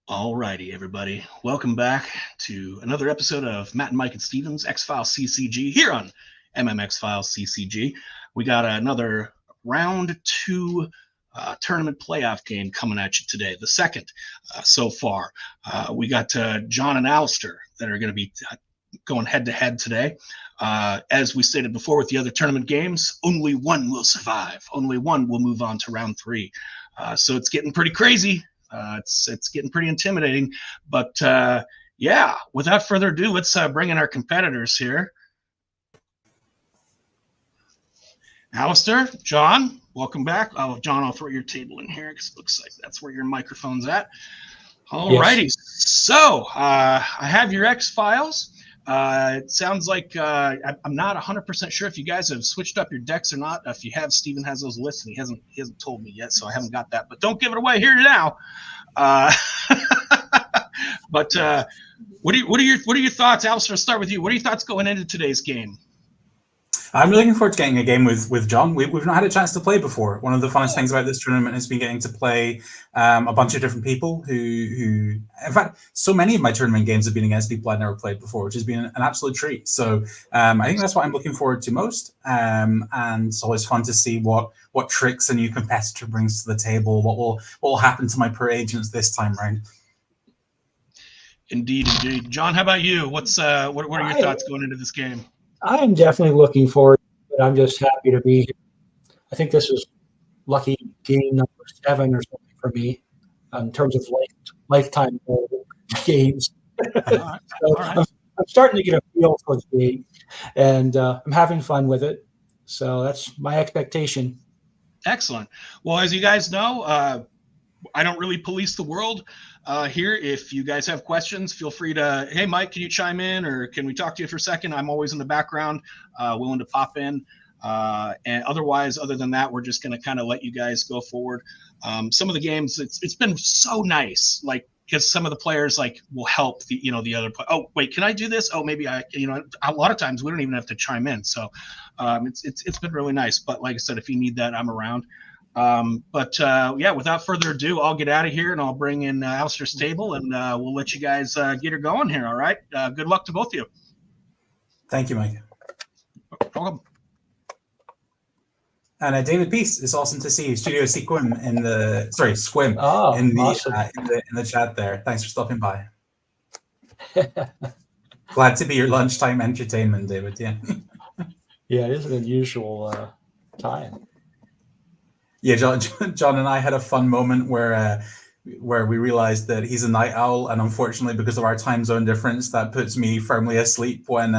All righty, everybody. Welcome back to another episode of Matt and Mike and Steven's X-Files CCG here on MMX Files CCG. We got another round two tournament playoff game coming at you today, the second so far. We got John and Alastair that are going to be going head-to-head today. As we stated before with the other tournament games, only one will survive. Only one will move on to round three. So it's getting pretty crazy. It's getting pretty intimidating, but yeah, without further ado, let's bring in our competitors here. Alastair, John, welcome back. Oh, John, I'll throw your table in here because it looks like that's where your microphone's at. All righty. Yes. So I have your X-Files. It sounds like I'm not 100% sure if you guys have switched up your decks or not. If you have, Steven has those lists, and he hasn't told me yet, so I haven't got that. But don't give it away here now. But what are your thoughts, Alastair? Let's start with you. What are your thoughts going into today's game? I'm looking forward to getting a game with John. We've not had a chance to play before. One of the funnest things about this tournament has been getting to play a bunch of different people who, in fact, so many of my tournament games have been against people I've never played before, which has been an absolute treat. So I think that's what I'm looking forward to most. And it's always fun to see what tricks a new competitor brings to the table, what will happen to my pro agents this time round. Indeed. John, how about you? What are your thoughts going into this game? I am definitely looking forward to it. I'm just happy to be here. I think this is lucky game number 7 or something for me in terms of lifetime games. All right. I'm starting to get a feel for the game, and I'm having fun with it. So that's my expectation. Excellent. Well, as you guys know, I don't really police the world here. If you guys have questions, feel free to, hey, Mike, can you chime in, or can we talk to you for a second? I'm always in the background, willing to pop in. And otherwise, other than that, we're just going to kind of let you guys go forward. Some of the games, it's been so nice, like, because some of the players will help the other player. Oh, wait, can I do this? Oh, maybe a lot of times we don't even have to chime in. So it's been really nice. But like I said, if you need that, I'm around. Yeah, without further ado, I'll get out of here and I'll bring in Alastair's table, and we'll let you guys get her going here. All right. Good luck to both of you. Thank you, Mike. Welcome. And David Peace, it's awesome to see you. Studio Sequim Squim awesome. in the chat there. Thanks for stopping by. Glad to be your lunchtime entertainment, David. Yeah. Yeah, it is an unusual time. Yeah, John and I had a fun moment where we realized that he's a night owl, and unfortunately, because of our time zone difference, that puts me firmly asleep when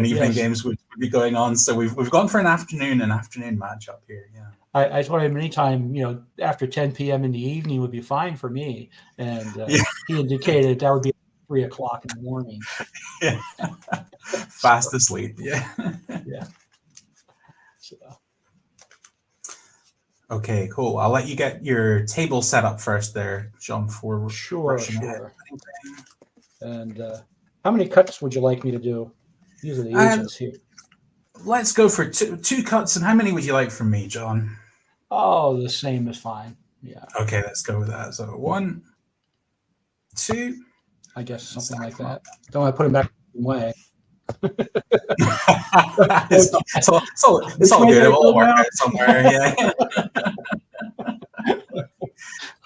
evening games would be going on. So we've gone for an afternoon matchup here. Yeah, I told him anytime after 10 p.m. in the evening would be fine for me, and he indicated that would be 3 o'clock in the morning. Yeah, fast asleep. Yeah, yeah. So. Okay, cool. I'll let you get your table set up first there, John, before Sure. And how many cuts would you like me to do? These are the agents here. Let's go for two cuts. And how many would you like from me, John? Oh, the same is fine. Yeah. Okay, let's go with that. So 1, 2. I guess something like that. Don't want to put him back the way. it's all good. It will work out somewhere. Yeah.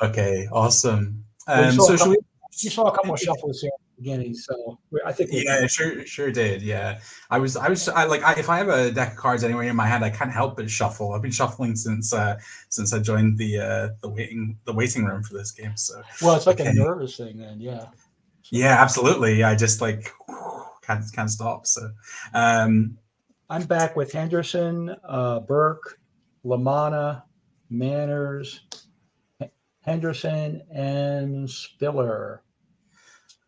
Okay. Awesome. You saw a couple of shuffles here at the beginning, so I think. Yeah, sure did. Yeah, I if I have a deck of cards anywhere in my hand, I can't help but shuffle. I've been shuffling since I joined the waiting room for this game. So well, it's like a nervous thing then. Yeah. So. Yeah, absolutely. I just can't stop. So I'm back with Henderson, Burke, Lamanna, Manners, Henderson, and Spiller.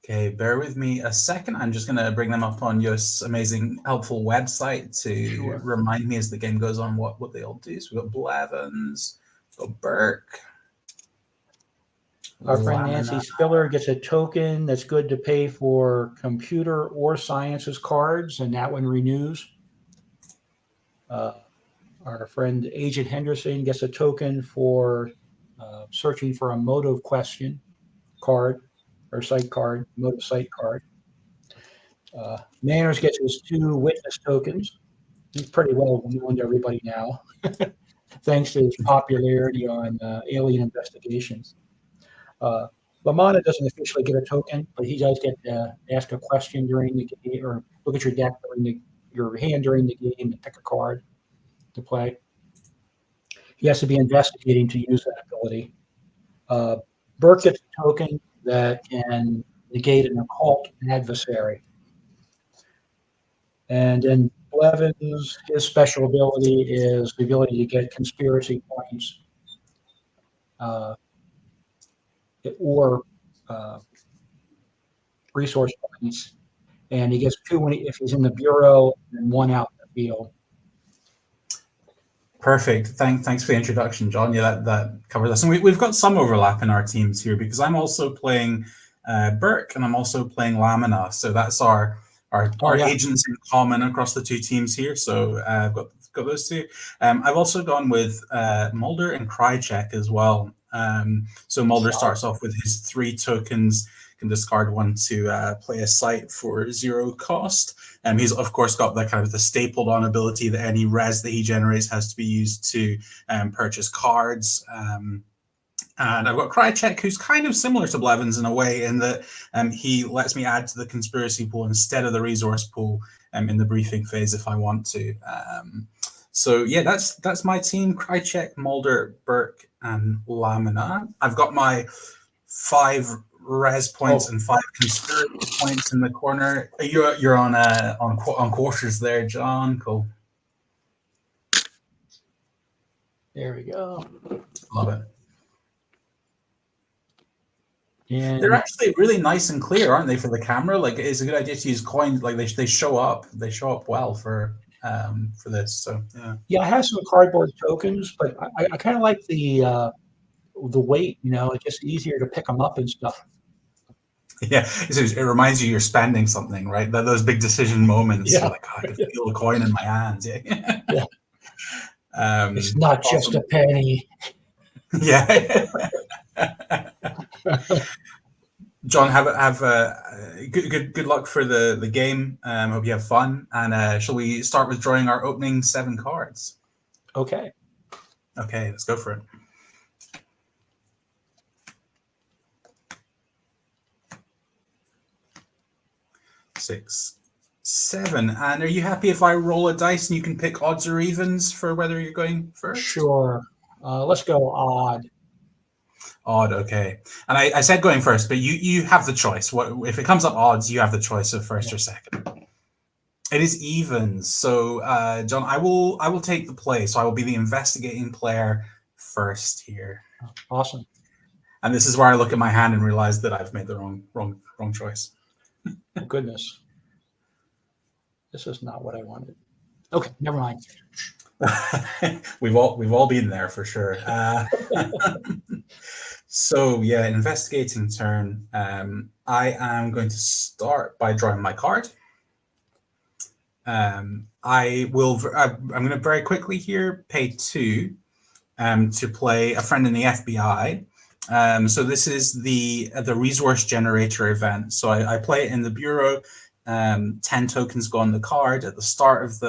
Okay, bear with me a second. I'm just going to bring them up on Yost's amazing, helpful website to remind me as the game goes on what they all do. So we've got Blevins, we've got Burke. Our friend Nancy Spiller gets a token that's good to pay for computer or sciences cards, and that one renews. Our friend Agent Henderson gets a token for searching for a motive question card, or site card, motive site card. Manners gets his 2 witness tokens. He's pretty well known to everybody now, thanks to his popularity on Alien Investigations. Lamana doesn't officially get a token, but he does get to ask a question during the game, or look at your deck during your hand during the game and pick a card to play. He has to be investigating to use that ability. Burke gets a token that can negate an occult adversary. And then Blevins, his special ability is the ability to get conspiracy points or resource points. And he gets 2 if he's in the bureau and 1 out in the field. Perfect. Thanks for the introduction, John. Yeah, that covers us. And we've got some overlap in our teams here because I'm also playing Burke and I'm also playing Lamina. So that's our agents in common across the 2 teams here. So I've got those 2. I've also gone with Mulder and Krychek as well. So Mulder starts off with his 3 tokens, can discard 1 to play a site for 0 cost. He's of course got that kind of the stapled on ability that any res that he generates has to be used to purchase cards. And I've got Krychek, who's kind of similar to Blevins in a way, in that he lets me add to the conspiracy pool instead of the resource pool in the briefing phase if I want to. So yeah, that's my team: Krychek, Mulder, Burke, and Lamina. I've got my 5 res points and 5 conspiracy points in the corner. You're on quarters there, John. Cool. There we go. Love it. And they're actually really nice and clear, aren't they, for the camera? Like, it's a good idea to use coins. Like they show up. They show up well for this. So yeah, I have some cardboard tokens, but I kind of like the weight. It's just easier to pick them up and stuff. Yeah, it reminds you you're spending something, right? Those big decision moments. Yeah. You're like, I can feel a coin in my hands. Yeah. Yeah. It's not just a penny. Yeah. John, have good luck for the game. Hope you have fun. And shall we start with drawing our opening 7 cards? Okay. Okay, let's go for it. Six, 7. And are you happy if I roll a dice and you can pick odds or evens for whether you're going first? Sure. Let's go odd. Odd, okay. And I said going first, but you have the choice. What if it comes up odds? You have the choice of first or second. It is evens. So, John, I will take the play. So I will be the investigating player first here. Awesome. And this is where I look at my hand and realize that I've made the wrong choice. Oh, goodness. This is not what I wanted. Okay, never mind. We've all been there for sure. So yeah, investigating turn. I am going to start by drawing my card. I'm going to very quickly here pay 2 to play a friend in the FBI. So this is the resource generator event. So I play it in the bureau. 10 tokens go on the card at the start of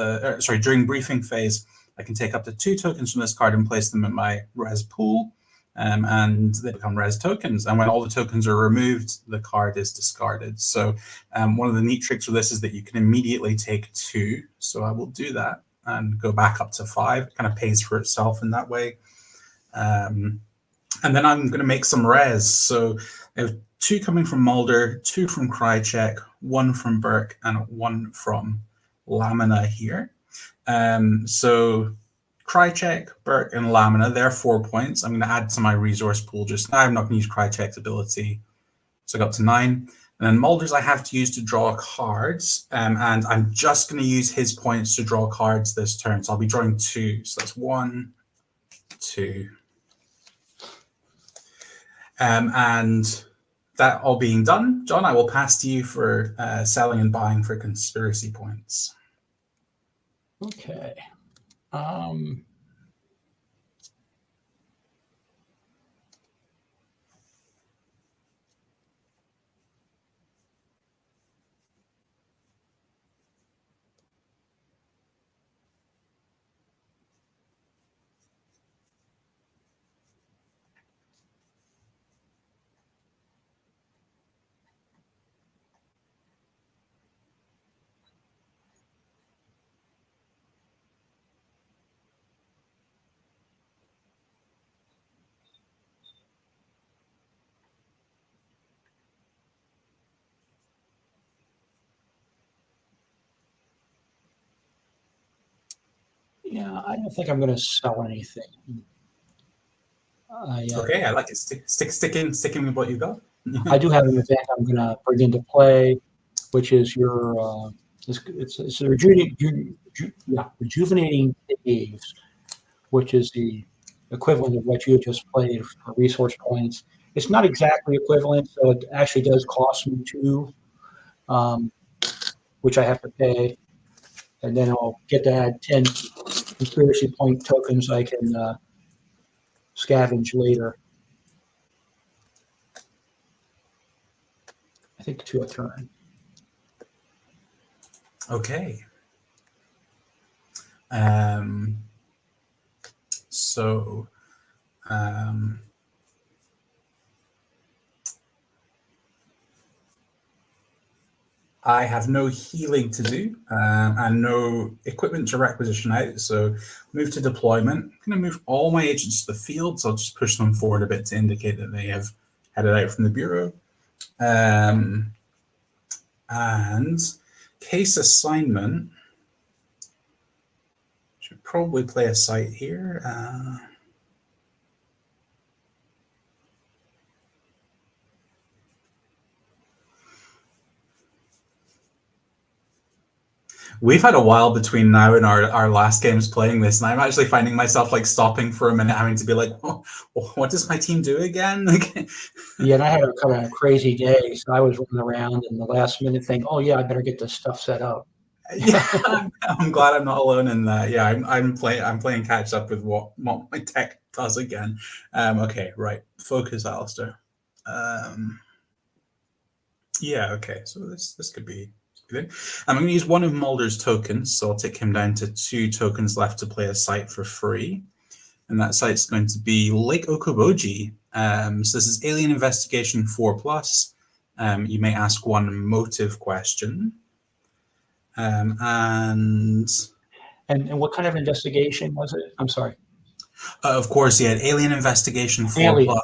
during briefing phase. I can take up to 2 tokens from this card and place them in my res pool, and they become res tokens. And when all the tokens are removed, the card is discarded. So one of the neat tricks with this is that you can immediately take 2. So I will do that and go back up to 5. It kind of pays for itself in that way. And then I'm going to make some res. So I have 2 coming from Mulder, 2 from Krychek, 1 from Burke, and 1 from Lamina here. So Krychek, Burke, and Lamina, they're 4 points. I'm going to add to my resource pool just now. I'm not going to use Krychek's ability. So I got to 9. And then Mulder's I have to use to draw cards. And I'm just going to use his points to draw cards this turn. So I'll be drawing 2. So that's 1, 2. And that all being done, John, I will pass to you for selling and buying for conspiracy points. Okay. Yeah, I don't think I'm going to sell anything. Okay, I like it. Sticking with what you got. I do have an event I'm going to bring into play, which is your it's a rejuvenating caves, which is the equivalent of what you just played for resource points. It's not exactly equivalent, so it actually does cost me 2, um, which I have to pay, and then I'll get to add 10 conspiracy point tokens I can scavenge later. I think 2 a turn. Okay. So, I have no healing to do and no equipment to requisition out. So, move to deployment. I'm going to move all my agents to the field. So, I'll just push them forward a bit to indicate that they have headed out from the bureau. And case assignment. Should probably play a site here. We've had a while between now and our last games playing this, and I'm actually finding myself like stopping for a minute, having to be like, oh, what does my team do again? Yeah, and I had a kind of crazy day, so I was running around in the last minute thing. Oh yeah, I better get this stuff set up. Yeah, I'm glad I'm not alone in that. Yeah, I'm playing catch up with what my tech does again. Okay, right. Focus, Alastair. Yeah, okay. So this could be good. I'm going to use one of Mulder's tokens, so I'll take him down to 2 tokens left to play a site for free. And that site's going to be Lake Okoboji. So this is Alien Investigation 4+. You may ask one motive question. And what kind of investigation was it? I'm sorry. Of course, yeah, Alien Investigation 4+. Alien.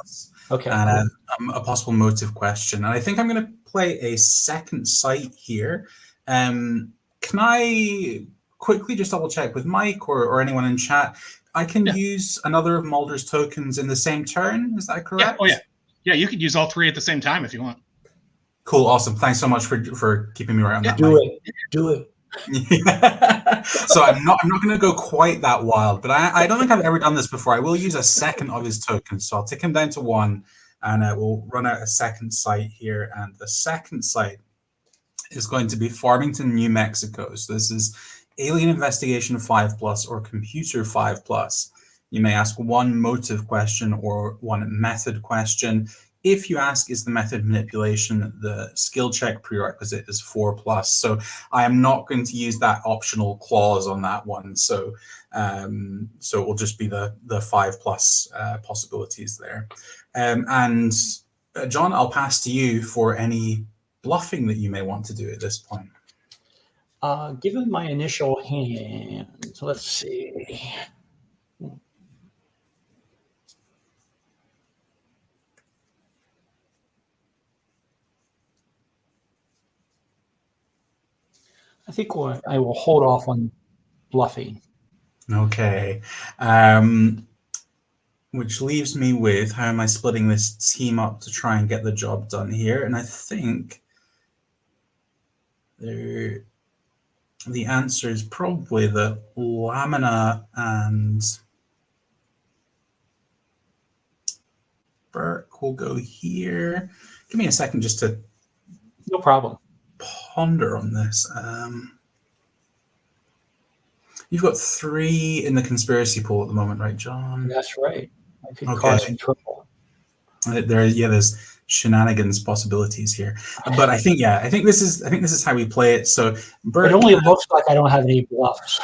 Okay. And a possible motive question. And I think I'm going to play a second site here. Can I quickly just double check with Mike or anyone in chat? I can use another of Mulder's tokens in the same turn. Is that correct? Yeah. Oh, yeah. Yeah, you could use all 3 at the same time if you want. Cool. Awesome. Thanks so much for keeping me right on that. Do it. So I'm not going to go quite that wild, but I don't think I've ever done this before. I will use a second of his tokens, so I'll take him down to 1, and we'll run out a second site here. And the second site is going to be Farmington, New Mexico. So this is Alien Investigation 5+ or Computer 5+. You may ask one motive question or one method question. If you ask, is the method manipulation, the skill check prerequisite is 4+. So I am not going to use that optional clause on that one. So so it will just be the 5+ possibilities there. And John, I'll pass to you for any bluffing that you may want to do at this point. Given my initial hand, let's see. I think I will hold off on bluffing. Okay. Which leaves me with, how am I splitting this team up to try and get the job done here? And I think the answer is probably that Lamina and Burke will go here. Give me a second just to No problem. Ponder on this. You've got 3 in the conspiracy pool at the moment, right, John? That's right. I could cause some trouble. There's shenanigans possibilities here, but I think this is how we play it. So Bert, it only looks like I don't have any bluffs.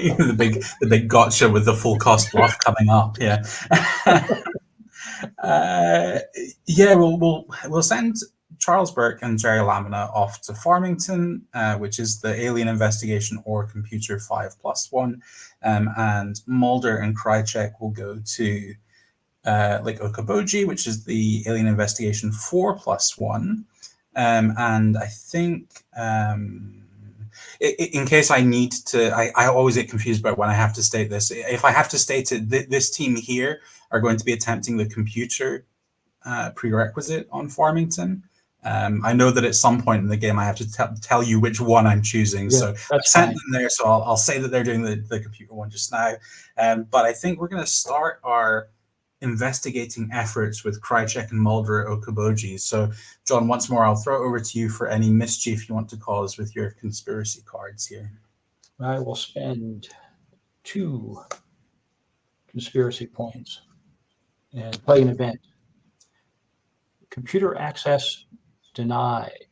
the big gotcha with the full cost bluff coming up. Yeah. Yeah, we'll send Charles Burke and Jerry Lamina off to Farmington, which is the Alien Investigation or Computer 5+1, and Mulder and Krychek will go to Lake Okoboji, which is the Alien Investigation 4+1, and I think In case I need to, I always get confused about when I have to state this. If I have to state it, this team here are going to be attempting the computer prerequisite on Farmington. I know that at some point in the game I have to tell you which one I'm choosing. Yeah, So that's I've sent fine. them there, so I'll say that they're doing the computer one just now. But I think we're going to start our investigating efforts with Krychek and Mulder at Okoboji. So, John, once more, I'll throw it over to you for any mischief you want to cause with your conspiracy cards here. I will spend 2 conspiracy points and play an event. Computer access denied.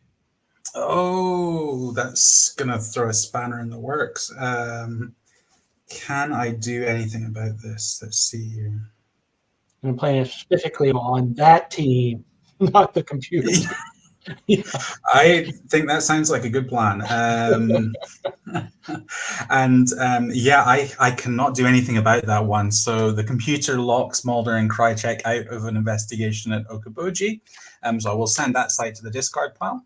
Oh, that's going to throw a spanner in the works. Can I do anything about this? Let's see here. I'm playing specifically on that team, not the computer. Yeah. I think that sounds like a good plan. Yeah, I cannot do anything about that one. So the computer locks Mulder and Krychek out of an investigation at Okoboji. So I will send that site to the discard pile.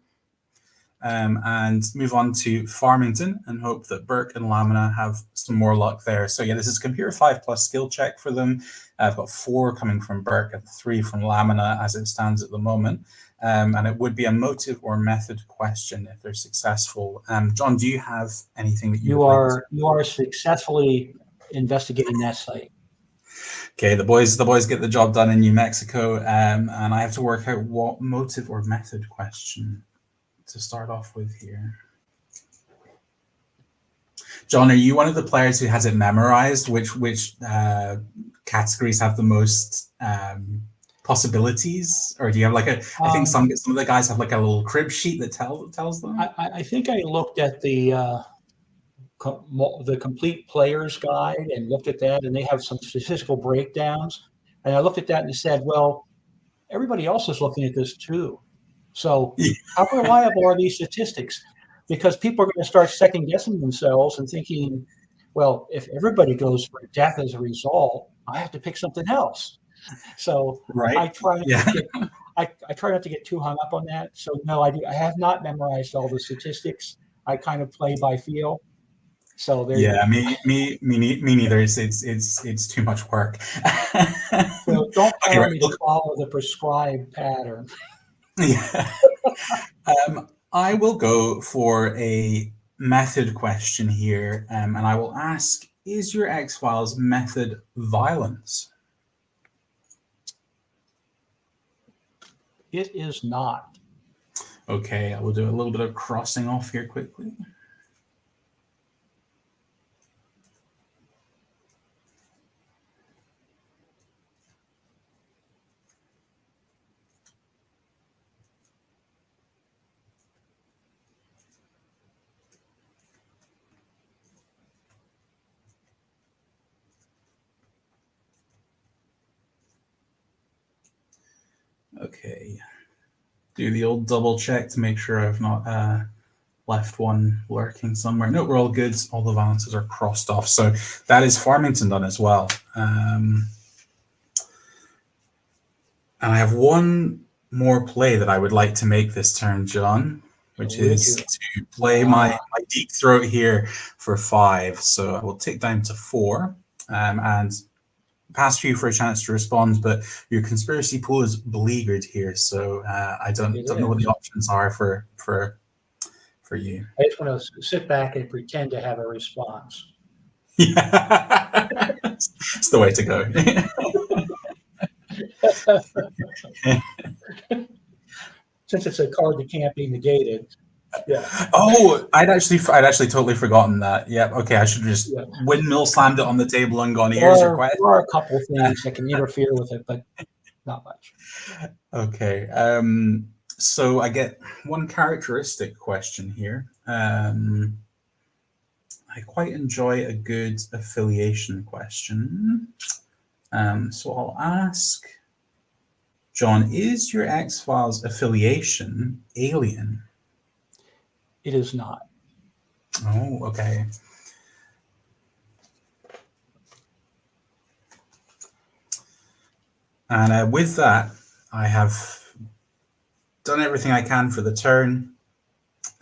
And move on to Farmington and hope that Burke and Lamina have some more luck there. So yeah, this is computer 5+ skill check for them. I've got 4 coming from Burke and 3 from Lamina as it stands at the moment. And it would be a motive or method question if they're successful. John, do you have anything that you are successfully investigating that site? Okay, the boys get the job done in New Mexico, and I have to work out what motive or method question to start off with here. John, are you one of the players who has it memorized? Which categories have the most possibilities, or do you have like a? I think some of the guys have like a little crib sheet that tells them. I think I looked at the complete players guide and looked at that, and they have some statistical breakdowns. And I looked at that and said, well, everybody else is looking at this too. So how reliable are these statistics? Because people are going to start second guessing themselves and thinking, well, if everybody goes for death as a result, I have to pick something else. So right. I try not to get too hung up on that. So no, I have not memorized all the statistics. I kind of play by feel. So there. Yeah, me neither. It's too much work. So don't count on me to follow the prescribed pattern. Yeah. I will go for a method question here, and I will ask, is your X-Files method violence? It is not. Okay, I will do a little bit of crossing off here quickly. Okay, do the old double check to make sure I've not left one lurking somewhere. No, we're all good. All the valances are crossed off. So that is Farmington done as well. And I have one more play that I would like to make this turn, John, which is to play my deep throat here for 5. So I will tick down to 4 and pass for you for a chance to respond, but your conspiracy pool is beleaguered here, so I don't know what the options are for you. I just want to sit back and pretend to have a response. Yeah, it's the way to go. Since it's a card that can't be negated. Yeah. Oh, I'd actually totally forgotten that. Yeah. Okay, I should have just windmill slammed it on the table and gone, here's your question. There are a couple of things that can interfere with it, but not much. Okay. So I get one characteristic question here. I quite enjoy a good affiliation question. So I'll ask, John, is your X-Files affiliation alien? It is not. Oh, okay. And with that, I have done everything I can for the turn.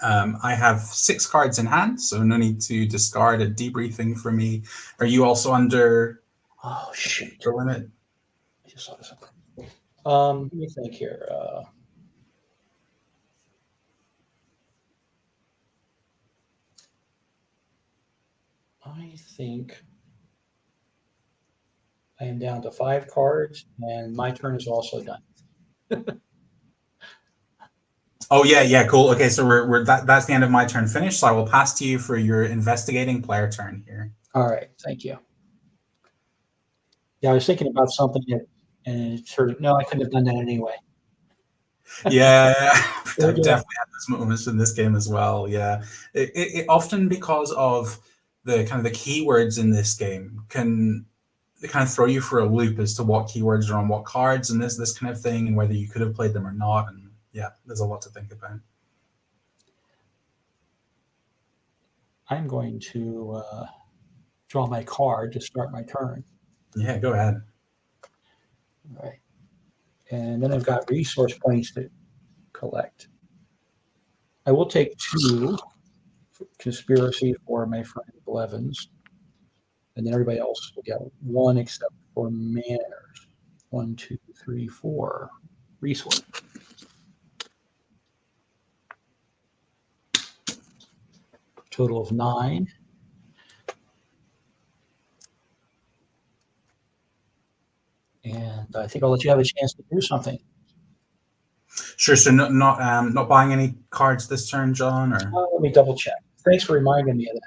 I have 6 cards in hand, so no need to discard a debriefing for me. Are you also under Oh, shoot. the limit? I just saw something. Let me think here. I think I am down to 5 cards, and my turn is also done. Oh yeah, cool. Okay, so that's the end of my turn finished. So I will pass to you for your investigating player turn here. All right, thank you. Yeah, I was thinking about something and it sort of no, I couldn't have done that anyway. Yeah, I've definitely had those moments in this game as well. Yeah, it often, because of the kind of the keywords in this game, can kind of throw you for a loop as to what keywords are on what cards and this kind of thing, and whether you could have played them or not. And yeah, there's a lot to think about. I'm going to draw my card to start my turn. Yeah, go ahead. All right. And then I've got resource points to collect. I will take 2 conspiracy for my friend Blevins. And then everybody else will get 1 except for manners. 1, 2, 3, 4 resource. Total of 9. And I think I'll let you have a chance to do something. Sure. So not buying any cards this turn, John, or Let me double check. Thanks for reminding me of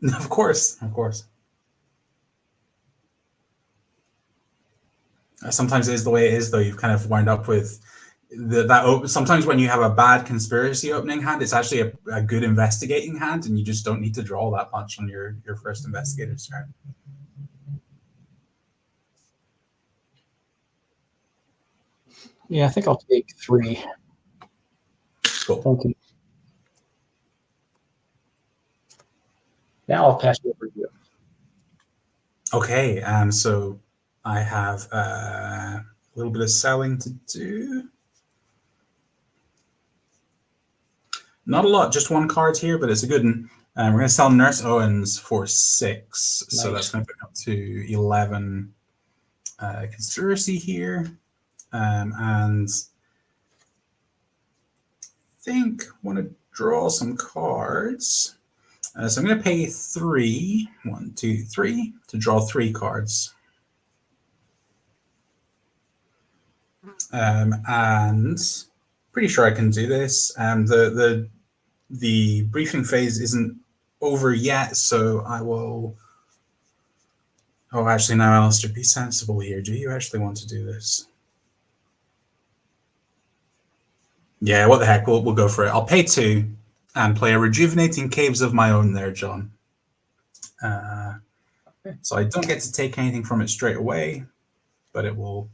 that. Of course, of course. Sometimes it is the way it is, though. You've kind of wound up with sometimes when you have a bad conspiracy opening hand, it's actually a good investigating hand, and you just don't need to draw that much on your first investigator's turn. Yeah, I think I'll take 3. Cool. Thank you. Now I'll pass it over to you. Okay, so I have a little bit of selling to do. Not a lot, just 1 card here, but it's a good one. We're going to sell Nurse Owens for 6, nice. So that's going to put up to 11 conspiracy here. And I think I want to draw some cards. So I'm going to pay 3, 1, 2, 3, to draw 3 cards. And pretty sure I can do this. The briefing phase isn't over yet, so I will. Oh, actually, now, Alastair, be sensible here. Do you actually want to do this? Yeah, what the heck? We'll go for it. I'll pay 2 and play a Rejuvenating Caves of my own there, John. So I don't get to take anything from it straight away, but it will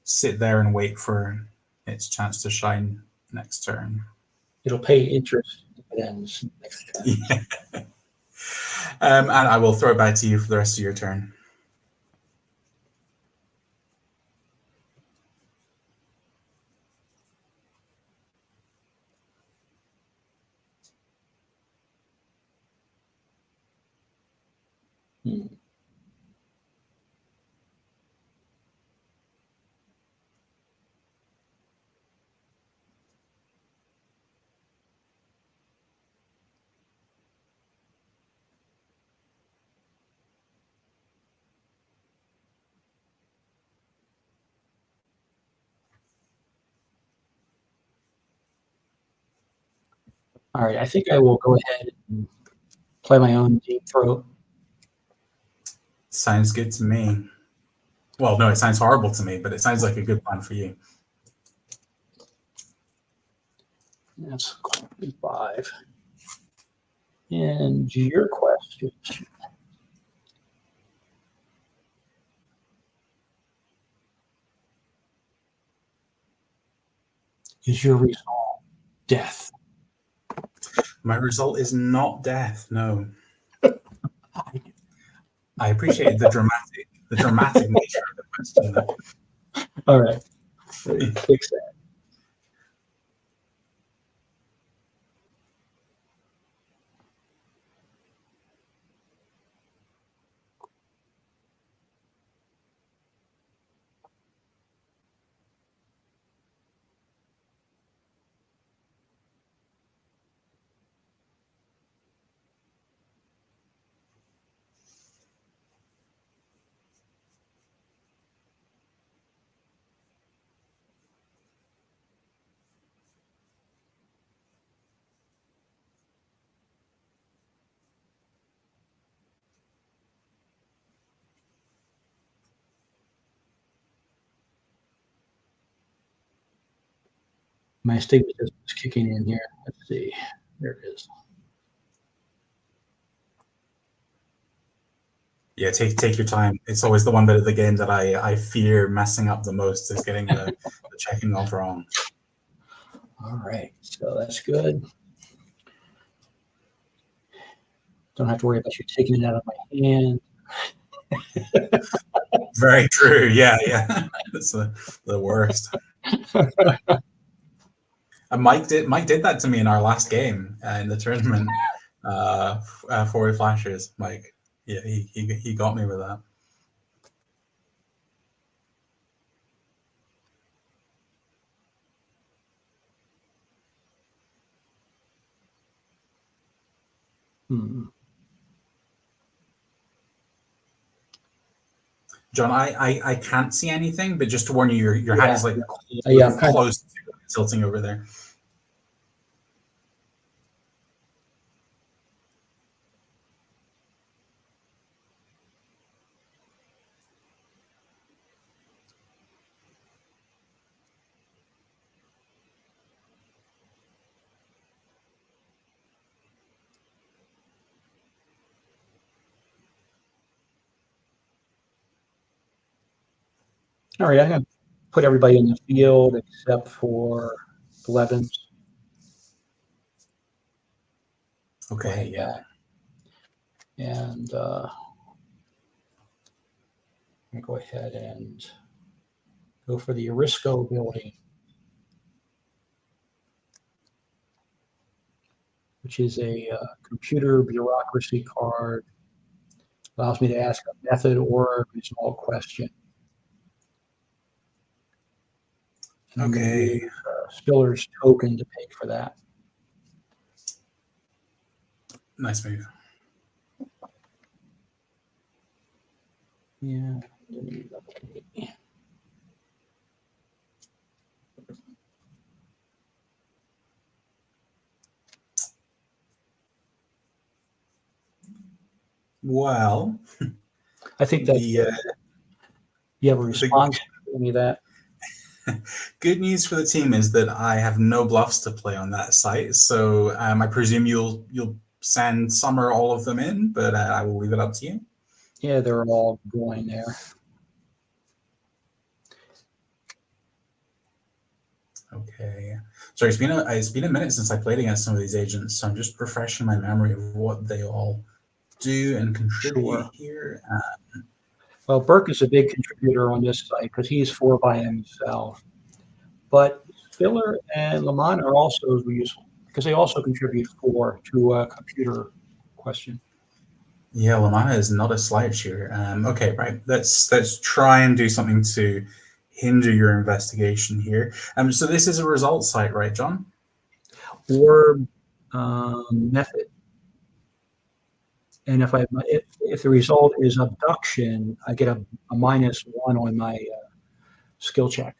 sit there and wait for its chance to shine next turn. It'll pay interest dividends next turn. Yeah. And I will throw it back to you for the rest of your turn. All right, I think I will go ahead and play my own Deep Throat. Sounds good to me. Well, no, it sounds horrible to me, but it sounds like a good plan for you. That's 5. And your question. Is your result death? My result is not death, no. I appreciate the dramatic nature of the question. All right. Fix that. My astigmatism is kicking in here. Let's see. There it is. Yeah, take your time. It's always the one bit of the game that I fear messing up the most is getting the checking off wrong. All right, so that's good. Don't have to worry about you taking it out of my hand. Very true. Yeah. That's the worst. And Mike did that to me in our last game in the tournament. 4 flashes. Mike. Yeah, he got me with that. John, I can't see anything, but just to warn you, your hand is like close to tilting over there. All right, I'm going to put everybody in the field except for Blevins. Okay, yeah. And I'm going to go ahead and go for the Erisco building, which is a computer bureaucracy card. Allows me to ask a method or a resolve question. And Okay. Spiller's token to pay for that. Nice move. Yeah. Well, I think that you have a response to any of that. Good news for the team is that I have no bluffs to play on that site, so I presume you'll send some or all of them in, but I will leave it up to you. Yeah, they're all going there. Okay. Sorry, it's been a minute since I played against some of these agents, so I'm just refreshing my memory of what they all do and contribute here. Well, Burke is a big contributor on this site because he's 4 by himself. But Spiller and Lamont are also useful because they also contribute 4 to a computer question. Yeah, Lamana is not a slouch here. Okay, right. Let's try and do something to hinder your investigation here. So this is a result site, right, John? Or method. And if the result is abduction, I get a -1 on my skill check.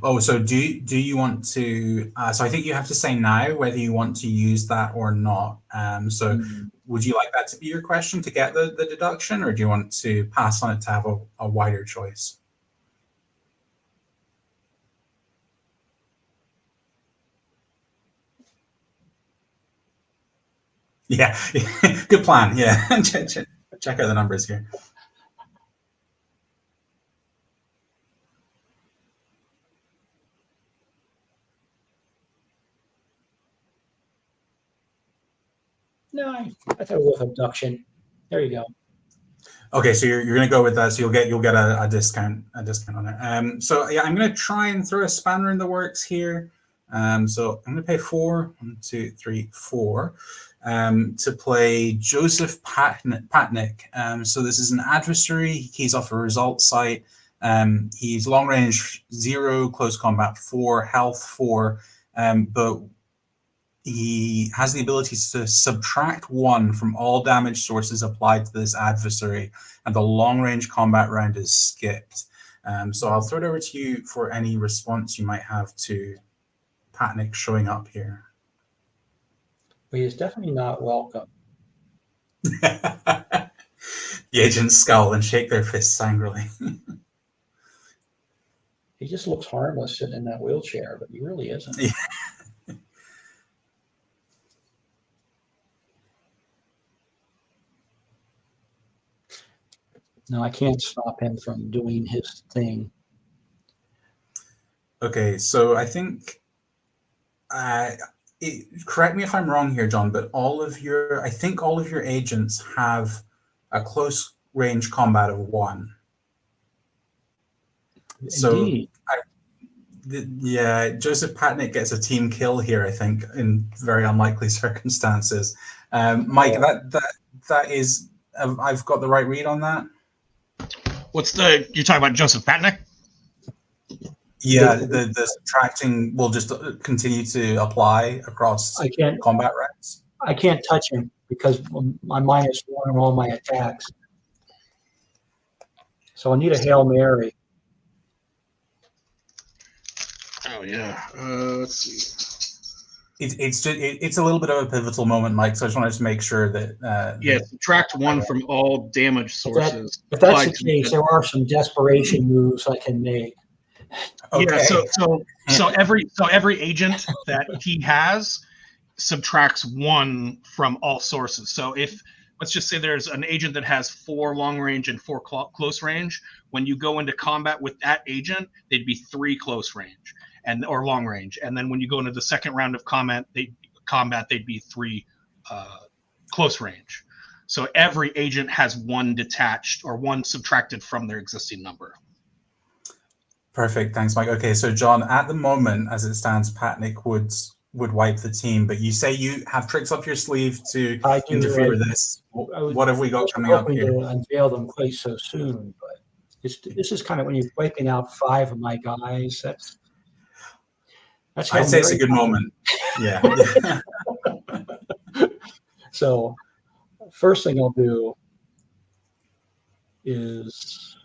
Oh, so do you want to? So I think you have to say now whether you want to use that or not. Would you like that to be your question to get the deduction, or do you want to pass on it to have a wider choice? Yeah, good plan. Yeah, check out the numbers here. No, I thought it was abduction. There you go. Okay, so you're going to go with that. So you'll get a discount on it. So yeah, I'm going to try and throw a spanner in the works here. So I'm going to pay 4, 1, 2, 3, 4, to play Joseph Patnick. So this is an adversary. He keys off a result site. He's long range 0, close combat 4, health 4, but he has the ability to subtract 1 from all damage sources applied to this adversary, and the long-range combat round is skipped. So I'll throw it over to you for any response you might have to Patnick showing up here. But he's definitely not welcome. The agents scowl and shake their fists angrily. He just looks harmless sitting in that wheelchair, but he really isn't. No, I can't stop him from doing his thing. Okay, so I think, correct me if I'm wrong here, John, but I think all of your agents have a close range combat of 1. Indeed. So, yeah, Joseph Patnick gets a team kill here, I think, in very unlikely circumstances. Mike, that is, I've got the right read on that? You're talking about Joseph Patnick? Yeah, the subtracting will just continue to apply across combat ranks. I can't touch him because I'm -1 on all my attacks. So I need a Hail Mary. Oh yeah. Let's see. It's a little bit of a pivotal moment, Mike. So I just wanted to make sure that subtract 1 from all damage sources. If that's the case, there are some desperation moves I can make. Okay. Yeah. So every agent that he has subtracts 1 from all sources. So if let's just say there's an agent that has 4 long range and 4 close range, when you go into combat with that agent, they'd be 3 close range or long range, and then when you go into the second round of combat, they'd be 3 close range. So every agent has 1 detached or 1 subtracted from their existing number. Perfect, thanks, Mike. Okay, so John, at the moment, as it stands, Patnick would wipe the team, but you say you have tricks up your sleeve to interfere with this. What have we got coming up here? To unveil them quite so soon, but this is kind of when you're wiping out 5 of my guys. I'd say it's a good moment. Yeah. So first thing I'll do is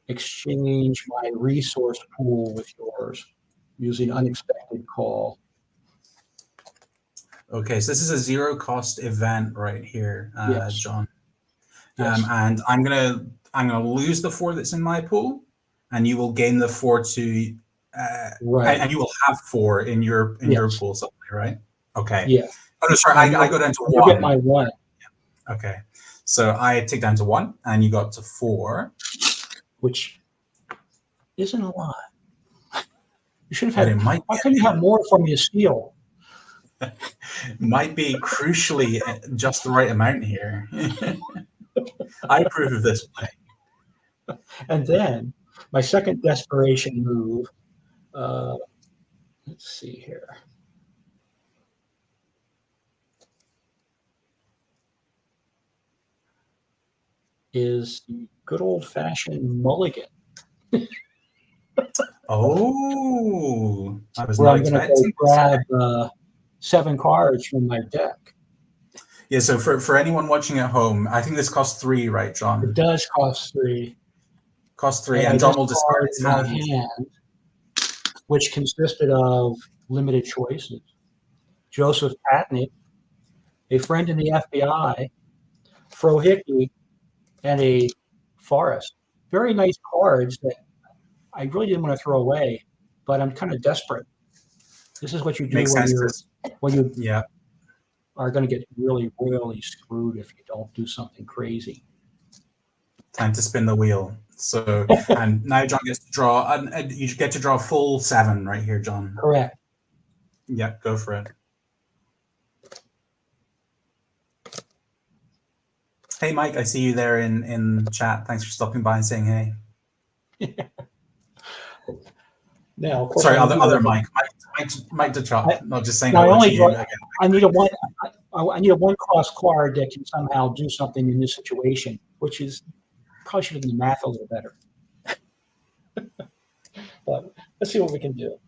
exchange my resource pool with yours using unexpected call. Okay, so this is a 0-cost event right here, yes. John. Yes. And I'm gonna lose the 4 that's in my pool, and you will gain the 4 to right. And you will have 4 in your pool suddenly, right? Okay. Yeah. Oh no, sorry, I go down to 1. You get my 1. Okay. So I take down to 1, and you got to 4, which isn't a lot. You should have had. Why couldn't you have more from your steal? Might be crucially just the right amount here. I approve of this play. And then my second desperation move. Let's see here. Is the good old-fashioned mulligan. Oh, I was where not I'm going to grab 7 cards from my deck. Yeah, so for anyone watching at home, I think this costs 3, right, John? It does cost 3. Cost 3, and John will discard its hand, which consisted of limited choices. Joseph Patnick, a friend in the FBI, Frohickey, and a Forest. Very nice cards that I really didn't want to throw away, but I'm kind of desperate. This is what you do when you are going to get really, really screwed if you don't do something crazy. Time to spin the wheel. So, and now John gets to draw, and you get to draw full 7 right here, John. Correct. Yeah, go for it. Hey, Mike, I see you there in chat. Thanks for stopping by and saying hey. Now, of course, sorry, other Mike to chop. Not just saying. I need a 1-cost card that can somehow do something in this situation, which is probably should have done the math a little better. But let's see what we can do.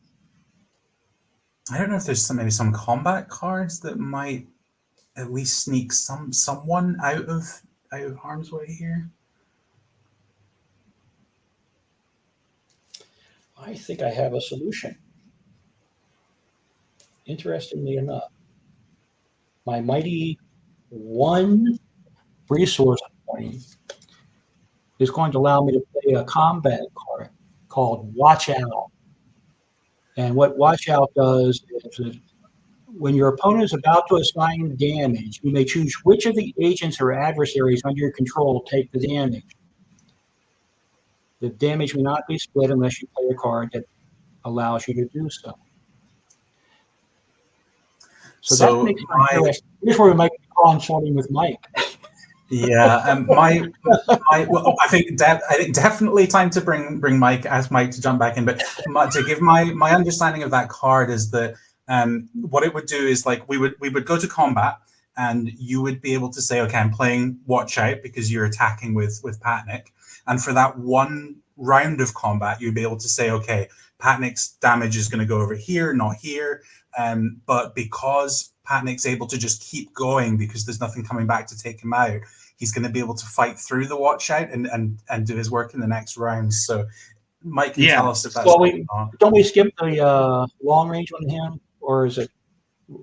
I don't know if there's maybe some combat cards that might at least sneak someone out of harm's way here. I think I have a solution. Interestingly enough, my mighty 1 resource point is going to allow me to play a combat called Watch Out. And what Watch Out does is that when your opponent is about to assign damage, you may choose which of the agents or adversaries under your control take the damage. The damage may not be split unless you play a card that allows you to do so. So that makes it interesting. Here's where we might be consulting with Mike. Yeah, well, I think definitely time to bring Mike, ask Mike to jump back in. But to give my understanding of that card is that what it would do is like we would go to combat, and you would be able to say, okay, I'm playing Watch Out because you're attacking with Patnick, and for that one round of combat, you'd be able to say, okay, Patnick's damage is going to go over here, not here. But because Patnick's able to just keep going because there's nothing coming back to take him out, he's going to be able to fight through the Watch Out and do his work in the next round. So Mike can tell us if that's don't we skip the long range on him, or is it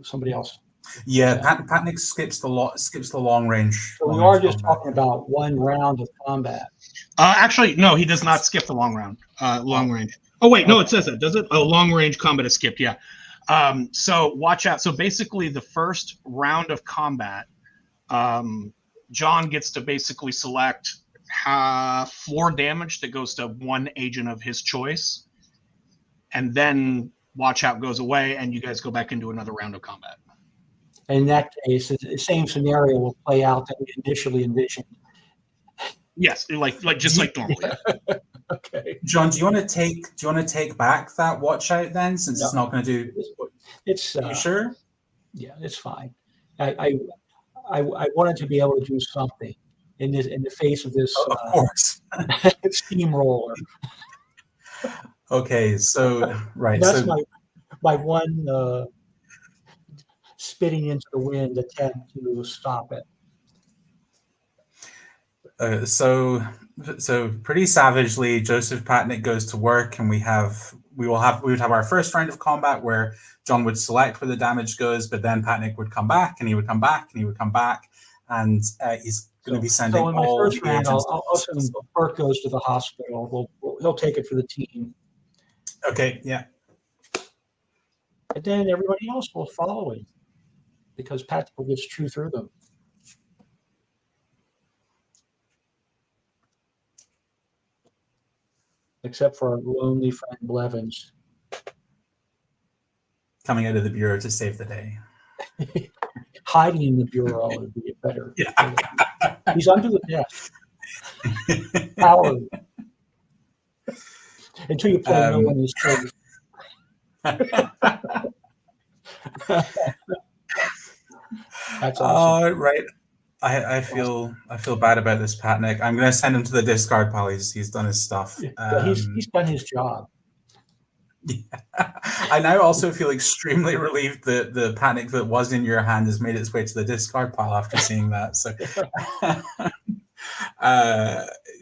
somebody else? Yeah, Patnick skips the long range. So we are just talking about one round of combat. Actually, no, he does not skip the long range. Oh wait, no, it says that, does it? Oh, long range combat is skipped. Yeah. So Watch Out. So basically, the first round of combat, John gets to basically select 4 damage that goes to one agent of his choice, and then Watch Out goes away, and you guys go back into another round of combat. In that case, the same scenario will play out that we initially envisioned. Yes, like normally. Okay. John, do you want to take back that Watch Out then, since it's not going to do? It's. Are you sure? Yeah, it's fine. I wanted to be able to do something in the face of this. Of course. Steamroller. Okay, so right. That's my one spitting into the wind attempt to stop it. So pretty savagely, Joseph Patnick goes to work, and we would have our first round of combat where John would select where the damage goes, but then Patnick would come back, and he would come back, and he would come back, and he's going to be sending. So in my first round, I'll send Burke goes to the hospital. He'll take it for the team. Okay, yeah. And then everybody else will follow him because Patnick gets true through them. Except for our lonely friend Blevins. Coming out of the bureau to save the day. Hiding in the bureau would be better. Yeah. He's under the desk. Howard. Until you play no one is killed. That's awesome. Right. I feel bad about this Patnick. I'm going to send him to the discard pile. He's done his stuff. He's done his job. Yeah. I now also feel extremely relieved that the Patnick that was in your hand has made its way to the discard pile after seeing that. So,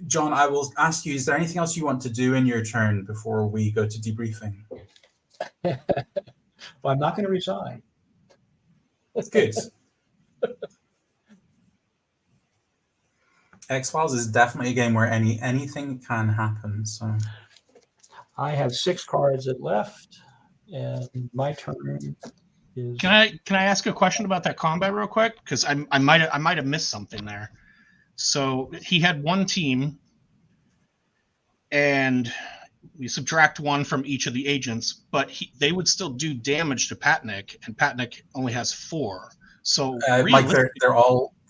John, I will ask you: is there anything else you want to do in your turn before we go to debriefing? Well, I'm not going to resign. That's good. X-Files is definitely a game where anything can happen. So I have 6 cards that left, and my turn is. Can I ask a question about that combat real quick? Because I might have missed something there. So he had one team, and we subtract 1 from each of the agents, but they would still do damage to Patnick, and Patnick only has 4. So Mike,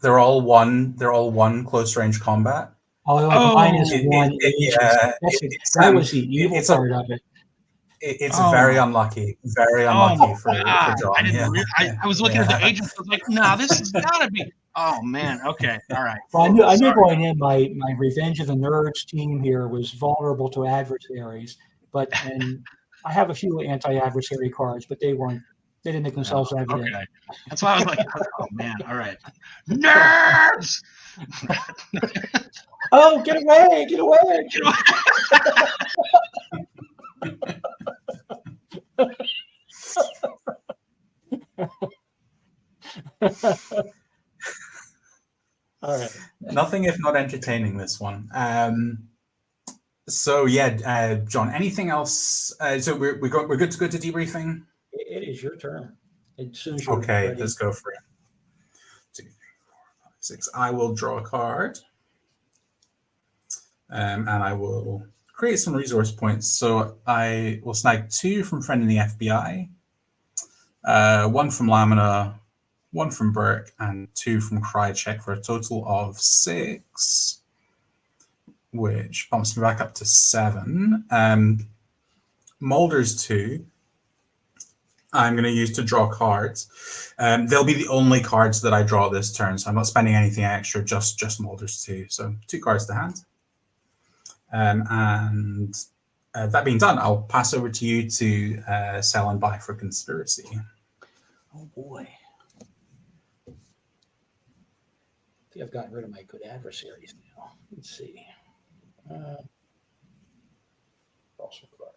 they're all one close range combat. Mine is one agent. That was the evil part of it. It's very unlucky. Very unlucky for John. I was looking at the agents. I was like, no, this has got to be. Oh man. Okay. All right. Well, I knew going in my Revenge of the Nerds team here was vulnerable to adversaries, and I have a few anti-adversary cards, but they didn't make themselves evident. Okay. That's why I was like, oh man. All right. Nerds. Oh, get away! Get away! Get away. All right. Nothing if not entertaining, this one. So yeah, John. Anything else? So we're good to go to debriefing. It is your turn. As soon as you're Okay, ready. let's go for it. 2, 3, 4, 5, 6. I will draw a card, and I will create some resource points. So I will snag 2 from friend in the FBI, 1 from Lamina, 1 from Burke, and 2 from Krychek for a total of 6, which bumps me back up to 7. Mulder's 2. I'm going to use to draw cards. They'll be the only cards that I draw this turn, so I'm not spending anything extra, just Mulder's 2. So 2 cards to hand. And that being done, I'll pass over to you to sell and buy for Conspiracy. Oh boy. I think I've gotten rid of my good adversaries now. Let's see. Also cards.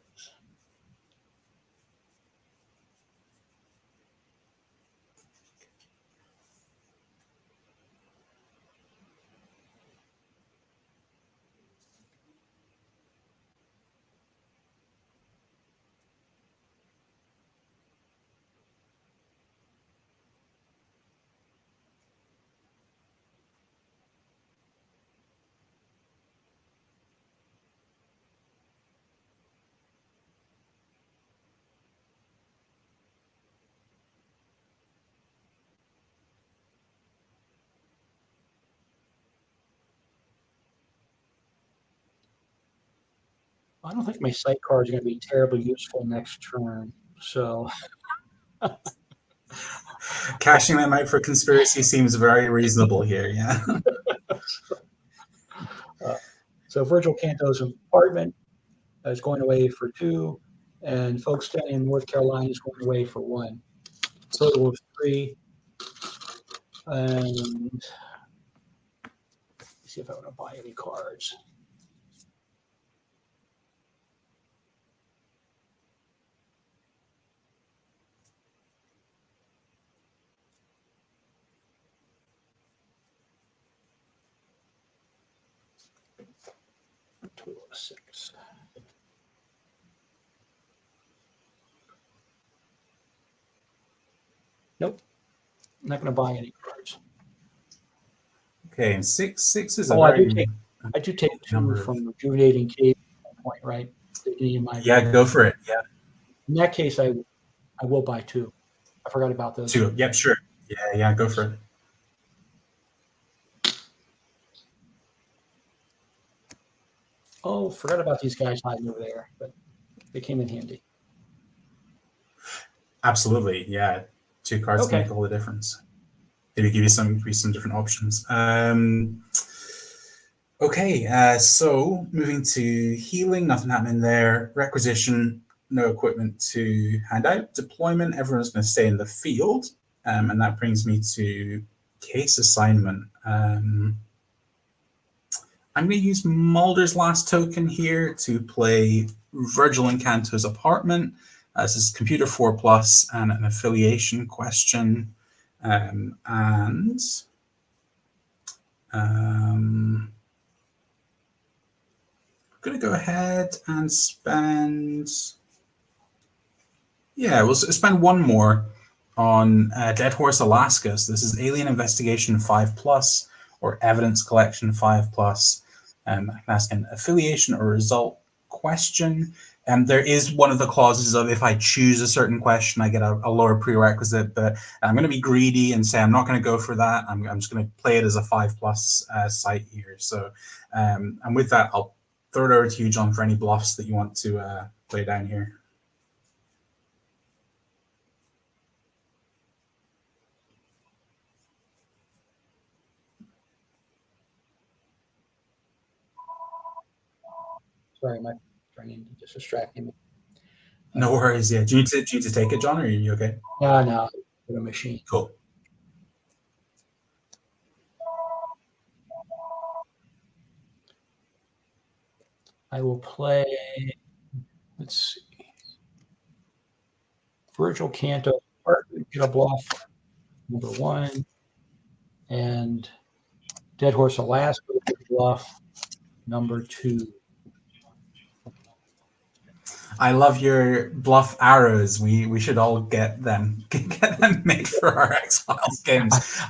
I don't think my sight cards are going to be terribly useful next turn. So Cashing them out for Conspiracy seems very reasonable here, yeah. So Virgil Canto's apartment is going away for 2, and folks standing in North Carolina is going away for 1. Total of 3. And let's see if I want to buy any cards. Total of 6. Nope. I'm not going to buy any cards. Okay, and 6 is a Oh, I very do take 2 number from Rejuvenating Cave at that point, right? Yeah, go for it. Yeah. In that case, I will buy 2. I forgot about those. 2. Yep, sure. Yeah, go for it. Oh, forgot about these guys hiding over there, but they came in handy. Absolutely, yeah. 2 cards Okay. can make all the difference. Maybe give you some different options. Okay, so moving to healing, nothing happening there. Requisition, no equipment to hand out. Deployment, everyone's going to stay in the field. And that brings me to case assignment. I'm going to use Mulder's last token here to play Virgil and Canto's apartment. This is Computer 4+ and an affiliation question. I'm going to go ahead and spend... Yeah, we'll spend 1 more on Dead Horse Alaska. So this is Alien Investigation 5+, or Evidence Collection 5+. I can ask an affiliation or result question. There is one of the clauses of if I choose a certain question, I get a lower prerequisite, but I'm going to be greedy and say I'm not going to go for that. I'm just going to play it as a 5+ site here. So, and with that, I'll throw it over to you, John, for any bluffs that you want to play down here. Sorry, my brain just distracting me. No worries. Yeah. Do you need to take it, John, or are you okay? No, the machine. Cool. I will play. Let's see. Virgil Canto, get a bluff, number 1, and Dead Horse Alaska, get a bluff, number 2. I love your bluff arrows. We should all get them made for our X-Files games.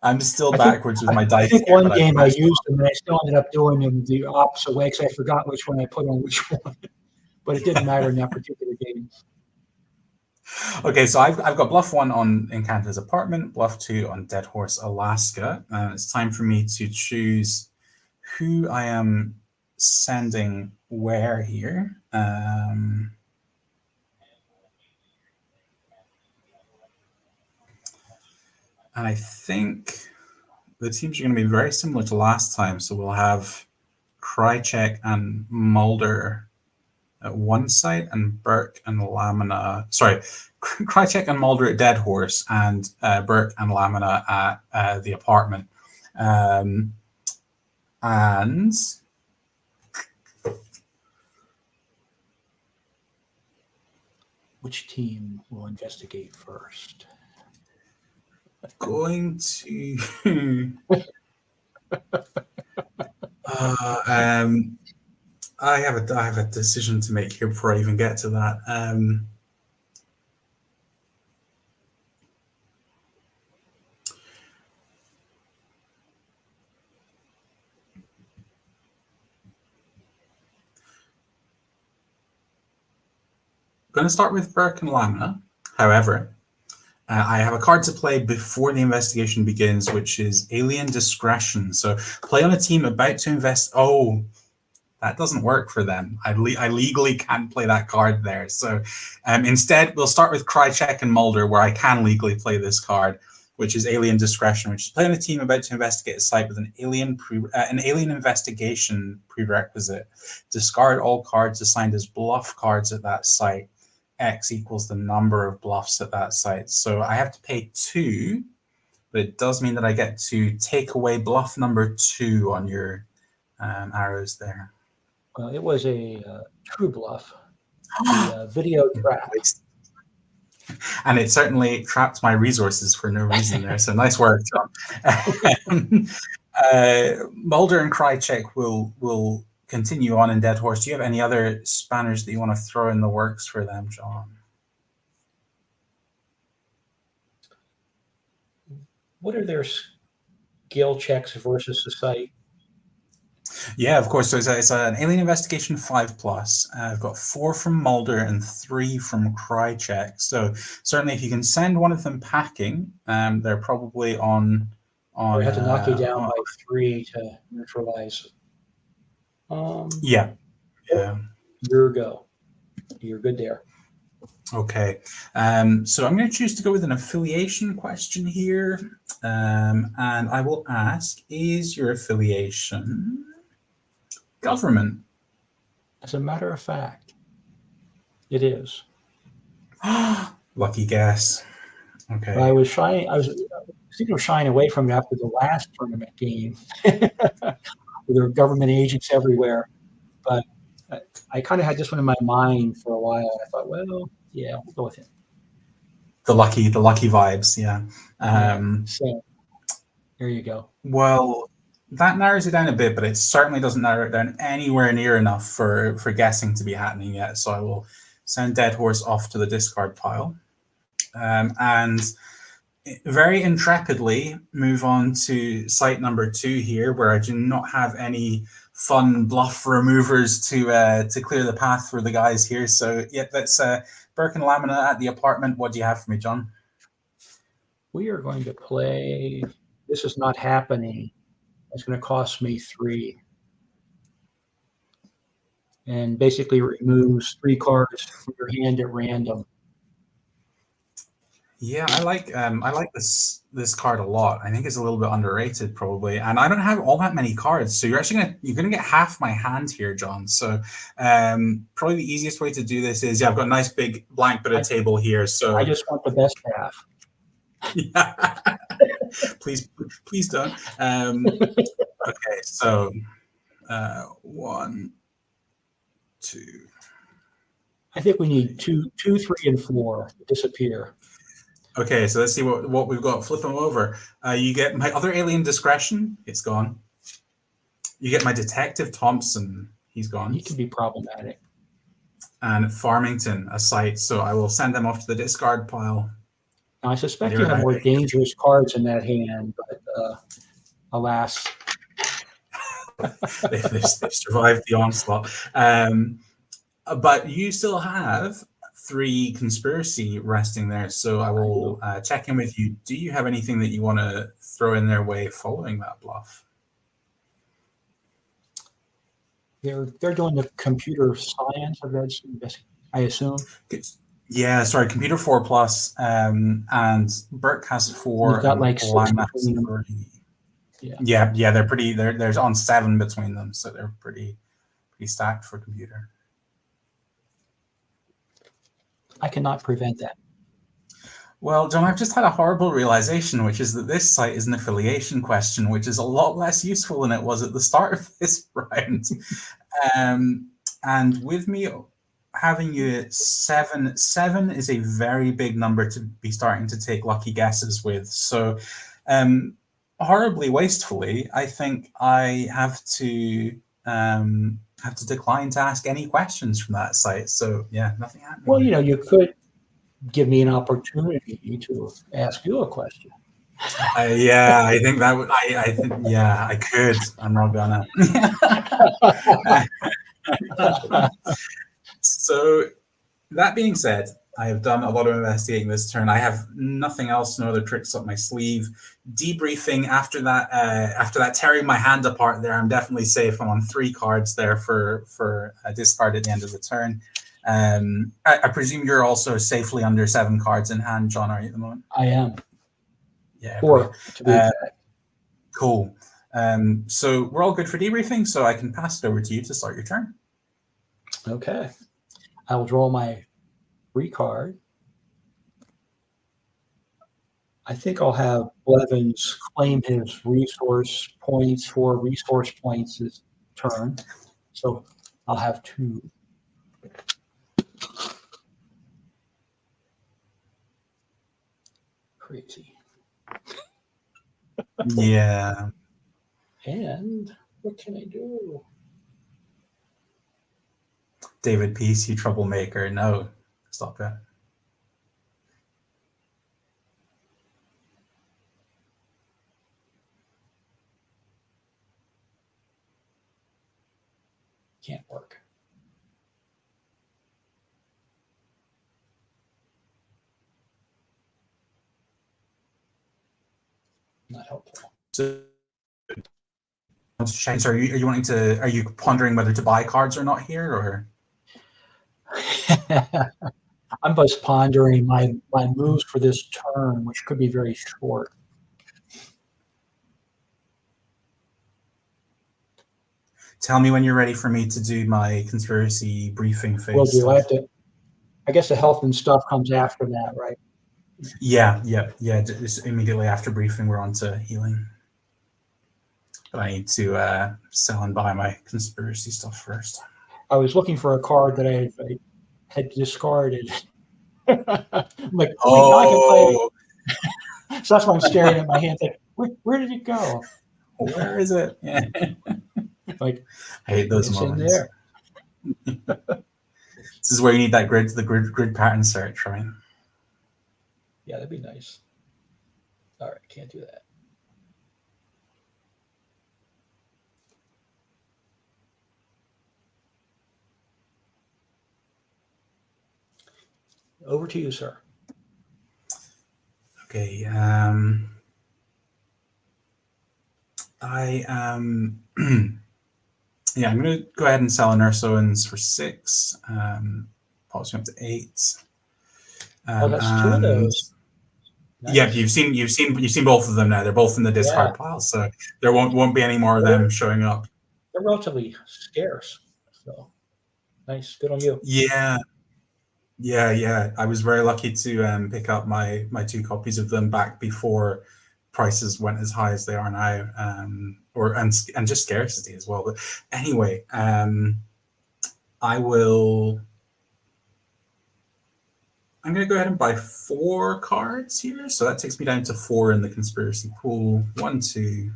I'm still backwards with my dice. I think here, one but game I used them, and I still ended up doing them the opposite way because I forgot which one I put on which one. But it didn't matter in that particular game. Okay, so I've got bluff 1 on Encanta's Apartment, bluff 2 on Dead Horse Alaska. It's time for me to choose who I am sending where here. And I think the teams are going to be very similar to last time. So we'll have Krychek and Mulder at one site, and Burke and Lamina. Sorry, Krychek and Mulder at Dead Horse, and Burke and Lamina at the Apartment. And which team will investigate first? Going to. I have a decision to make here before I even get to that. Going to start with Burke and Lamina. However, I have a card to play before the investigation begins, which is Alien Discretion. So play on a team about to invest. Oh, that doesn't work for them. I legally can't play that card there. So instead, we'll start with Krychek and Mulder, where I can legally play this card, which is Alien Discretion, which is play on a team about to investigate a site with an alien investigation prerequisite. Discard all cards assigned as bluff cards at that site. X equals the number of bluffs at that site. So I have to pay 2, but it does mean that I get to take away bluff number 2 on your arrows there. Well, it was a true bluff. The video trap. And it certainly trapped my resources for no reason there. So nice work, John. Mulder and Krychek will continue on in Dead Horse. Do you have any other spanners that you want to throw in the works for them, John? What are their skill checks versus the site? Yeah, of course. So it's an Alien Investigation 5+. I've got 4 from Mulder and 3 from Krychek. So certainly, if you can send one of them packing, they're probably on. We have to knock you down by 3 to neutralize. Yeah. Your go. You're good there. Okay. So I'm going to choose to go with an affiliation question here, and I will ask: is your affiliation government? As a matter of fact, it is. Lucky guess. Okay. I was thinking of shying away from it after the last tournament game. There were government agents everywhere, but I kind of had this one in my mind for a while. I thought, well, yeah, we'll go with it. The lucky vibes, yeah. So there you go. Well, that narrows it down a bit, but it certainly doesn't narrow it down anywhere near enough for guessing to be happening yet. So I will send Dead Horse off to the discard pile, and very intrepidly move on to site number 2 here, where I do not have any fun bluff removers to clear the path for the guys here. So yeah, that's Burke and Lamina at the Apartment. What do you have for me, John? We are going to play. This is not happening. It's going to cost me 3, and basically removes 3 cards from your hand at random. Yeah, I like this card a lot. I think it's a little bit underrated probably, and I don't have all that many cards, so you're gonna get half my hand here, John. So probably the easiest way to do this is I've got a nice big blank bit of table here. So I just want the best half. Yeah. please don't. Okay, so 1, 2. I think we need 2, 3, and 4 to disappear. Okay, so let's see what we've got. Flip them over. You get my other Alien Discretion. It's gone. You get my Detective Thompson. He's gone. He can be problematic. And Farmington, a site. So I will send them off to the discard pile. Now, I suspect you have more dangerous cards in that hand, but alas. they've survived the onslaught. But you still have 3 conspiracy resting there. So I will check in with you. Do you have anything that you want to throw in their way following that bluff? They're doing the computer science of that, I assume. Yeah, sorry, computer 4+, and Burke has 4. You've got like 6 between them. 3. Yeah, they're pretty. There's on 7 between them, so they're pretty stacked for computer. I cannot prevent that. Well, John, I've just had a horrible realization, which is that this site is an affiliation question, which is a lot less useful than it was at the start of this round. And with me having you at 7 is a very big number to be starting to take lucky guesses with. So horribly wastefully, I think I have to decline to ask any questions from that site. So yeah, nothing happening. Well, you could give me an opportunity to ask you a question. Yeah, I think that would. I think yeah, I could. I'm not gonna. So that being said, I have done a lot of investigating this turn. I have nothing else, no other tricks up my sleeve. Debriefing after that tearing my hand apart there, I'm definitely safe. I'm on 3 cards there for a discard at the end of the turn. I presume you're also safely under 7 cards in hand, John, are you at the moment? I am. Yeah. 4 to be exact. Cool. So we're all good for debriefing, so I can pass it over to you to start your turn. Okay. I will draw my free card. I think I'll have Blevins claim his resource points for resource points this turn. So I'll have 2. Crazy. Yeah. And what can I do? David Peace, you troublemaker. No, stop it. Can't work. Not helpful. So, are you pondering whether to buy cards or not here, or? I'm just pondering my moves for this turn, which could be very short. Tell me when you're ready for me to do my conspiracy briefing phase. Will do. I guess the health and stuff comes after that, right? Yeah. Just immediately after briefing, we're on to healing. But I need to sell and buy my conspiracy stuff first. I was looking for a card that I had discarded. I'm like, oh, so that's why I'm staring at my hand. Like, where did it go? Where is it? Yeah. Like, I hate those moments. In there. This is where you need that grid pattern search, right? Yeah, that'd be nice. All right, can't do that. Over to you, sir. Okay. I am. Yeah, I'm going to go ahead and sell an Ursowins for 6. Policy up to 8. Oh, that's 2 of those. Nice. Yeah, you've seen both of them now. They're both in the discard pile, so there won't be any more of them showing up. They're relatively scarce, so nice. Good on you. Yeah. I was very lucky to pick up my 2 copies of them back before prices went as high as they are now, and just scarcity as well. But anyway, I'm going to go ahead and buy 4 cards here. So that takes me down to 4 in the conspiracy pool. 1, 2,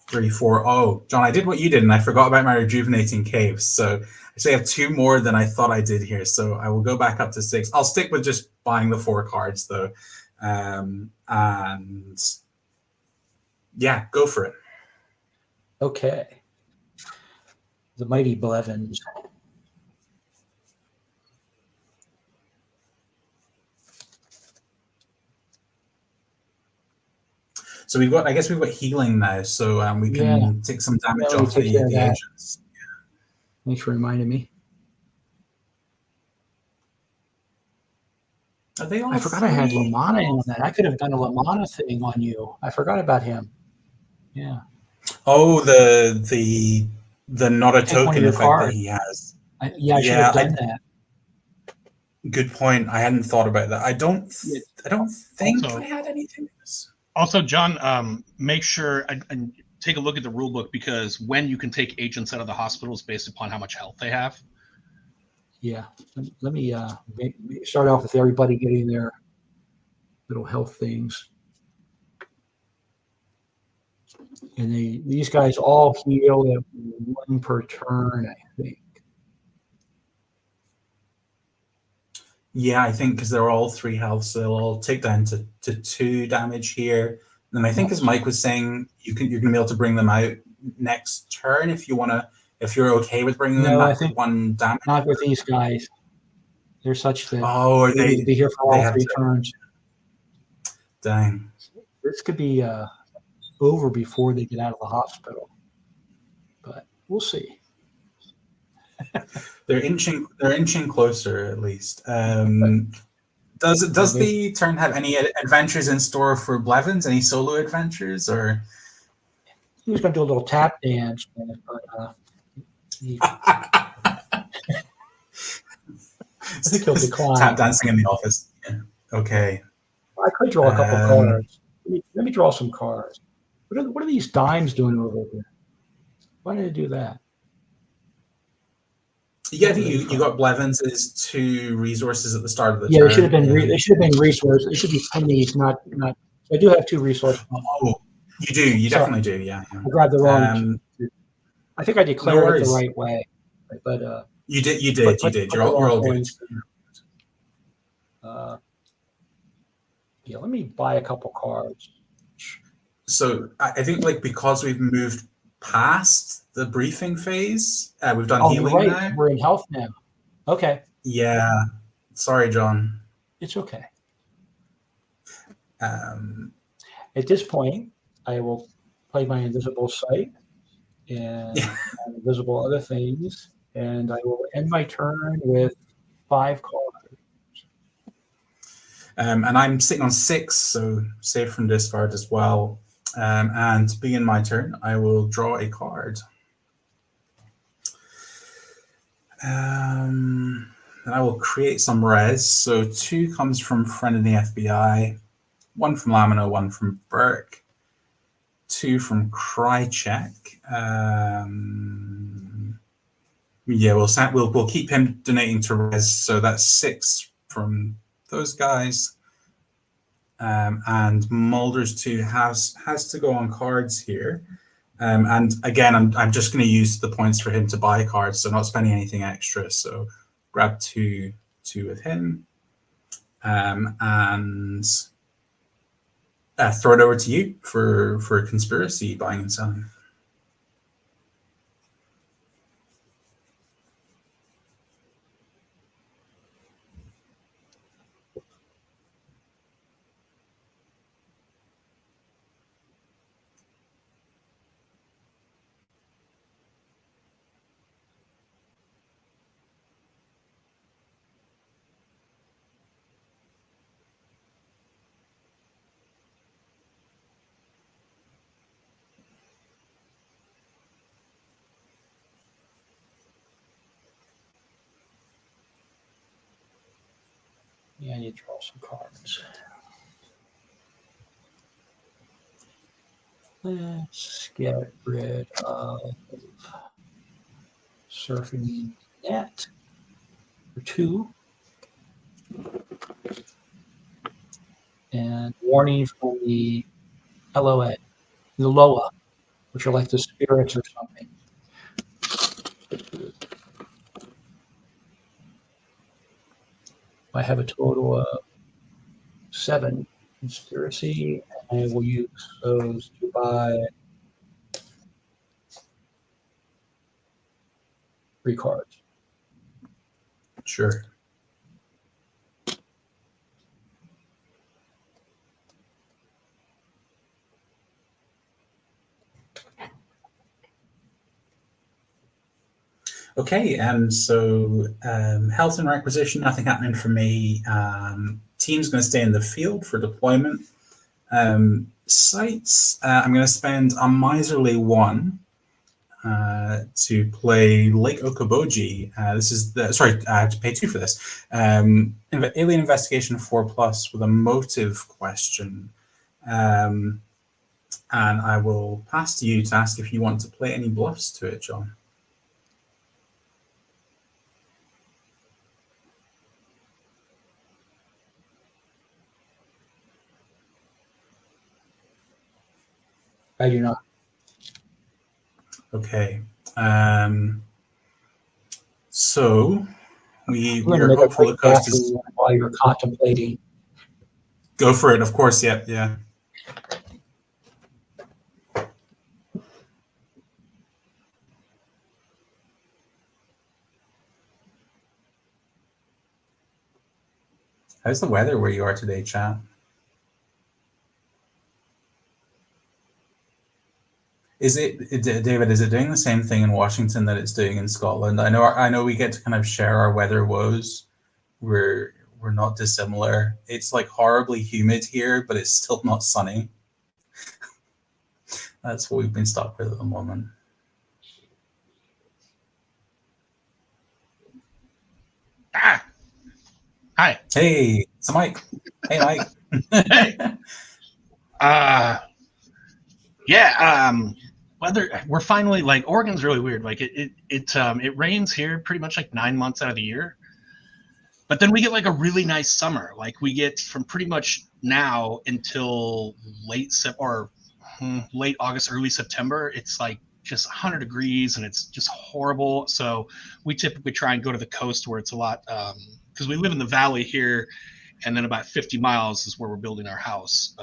3, 4. Oh, John, I did what you did, and I forgot about my rejuvenating caves. So actually, I have 2 more than I thought I did here. So I will go back up to 6. I'll stick with just buying the 4 cards, though. And yeah, go for it. Okay. The mighty Blevins. So we've got, I guess we've got healing now, so we can take some damage off the agents. Thanks for reminding me. Are they all I forgot 3? I had Lamana in that. I could have done a Lamana thing on you. I forgot about him. Yeah. Oh, the not a token effect card. that he has. I should have done that. Good point. I hadn't thought about that. I don't think I had anything. Also, John, make sure and take a look at the rule book, because when you can take agents out of the hospital is based upon how much health they have. Yeah. Let me start off with everybody getting their little health things. And these guys all heal at 1 per turn, I think. Yeah, I think because they're all 3 health, so they'll all take down to 2 damage here. And I think, as Mike was saying, you're going to be able to bring them out next turn if you're okay with bringing them back with 1 damage. Not with these guys. They're such that they need to be here for all 3 turns. Dang. This could be over before they get out of the hospital, but we'll see. They're inching closer, at least. Does the turn have any adventures in store for Blevins? Any solo adventures, or he was going to do a little tap dance, but I think he'll decline. Tap dancing in the office. Yeah. Okay. I could draw a couple cards. Let me draw some cards. What are these dimes doing over here? Why did I do that? Yeah, you got Blevins as 2 resources at the start of the turn. Yeah, they should have been. They should have been resources. They should be pennies, not. I do have 2 resources. Oh, you do. You definitely do. Yeah. I grabbed the wrong. I think I declared it the right way, but you did. You did. You're all good. Yeah, let me buy a couple cards. So I think, because we've moved past the briefing phase, we've done healing now. We're in health now. Okay. Yeah. Sorry, John. It's okay. At this point, I will play my invisible sight and invisible other things, and I will end my turn with 5 cards. And I'm sitting on 6, so save from discard as well. And to begin my turn, I will draw a card. And I will create some res. So 2 comes from Friend of the FBI, 1 from Lamino, 1 from Burke, 2 from Krychek. Yeah, we'll keep him donating to res. So that's 6 from those guys. And Mulder's 2 has to go on cards here. And again, I'm just going to use the points for him to buy cards, so not spending anything extra. So grab 2 with him, and throw it over to you for conspiracy buying and selling. Yeah, you draw some cards. Let's get rid of Surfing Net for 2. And warning from the LOA, the LOA. which are like the spirits or something. I have a total of 7 conspiracy, and I will use those to buy 3 cards. Sure. Okay, and so health and requisition, nothing happening for me. Team's going to stay in the field for deployment. Sites, I'm going to spend a miserly 1 to play Lake Okoboji. This is the, sorry, I have to pay 2 for this. Alien Investigation 4+ with a motive question. And I will pass to you to ask if you want to play any bluffs to it, John. I do not. Okay. So we're make hopeful the coast is while you're contemplating. Go for it, of course. Yeah, yeah. How's the weather where you are today, chat? Is it, David? Is it doing the same thing in Washington that it's doing in Scotland? I know we get to kind of share our weather woes. We're not dissimilar. It's like horribly humid here, but it's still not sunny. That's what we've been stuck with at the moment. Ah, hi. Hey, it's Mike. Hey, Mike. Hey. Yeah. Weather. We're finally like Oregon's really weird. Like it rains here pretty much like 9 months out of the year, but then we get like a really nice summer. Like we get from pretty much now until late August, early September. It's like just 100 degrees and it's just horrible. So we typically try and go to the coast where it's a lot because we live in the valley here, and then about 50 miles is where we're building our house.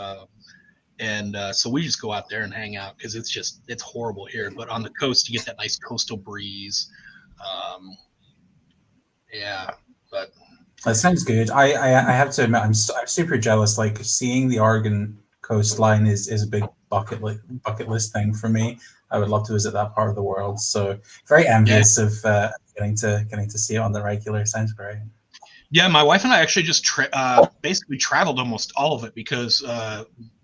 So we just go out there and hang out because it's horrible here. But on the coast, you get that nice coastal breeze. Yeah, but that sounds good. I have to admit, I'm super jealous. Like seeing the Oregon coastline is a big bucket list thing for me. I would love to visit that part of the world. So very envious of getting to see it on the regular. Sounds great. Yeah, my wife and I actually just basically traveled almost all of it because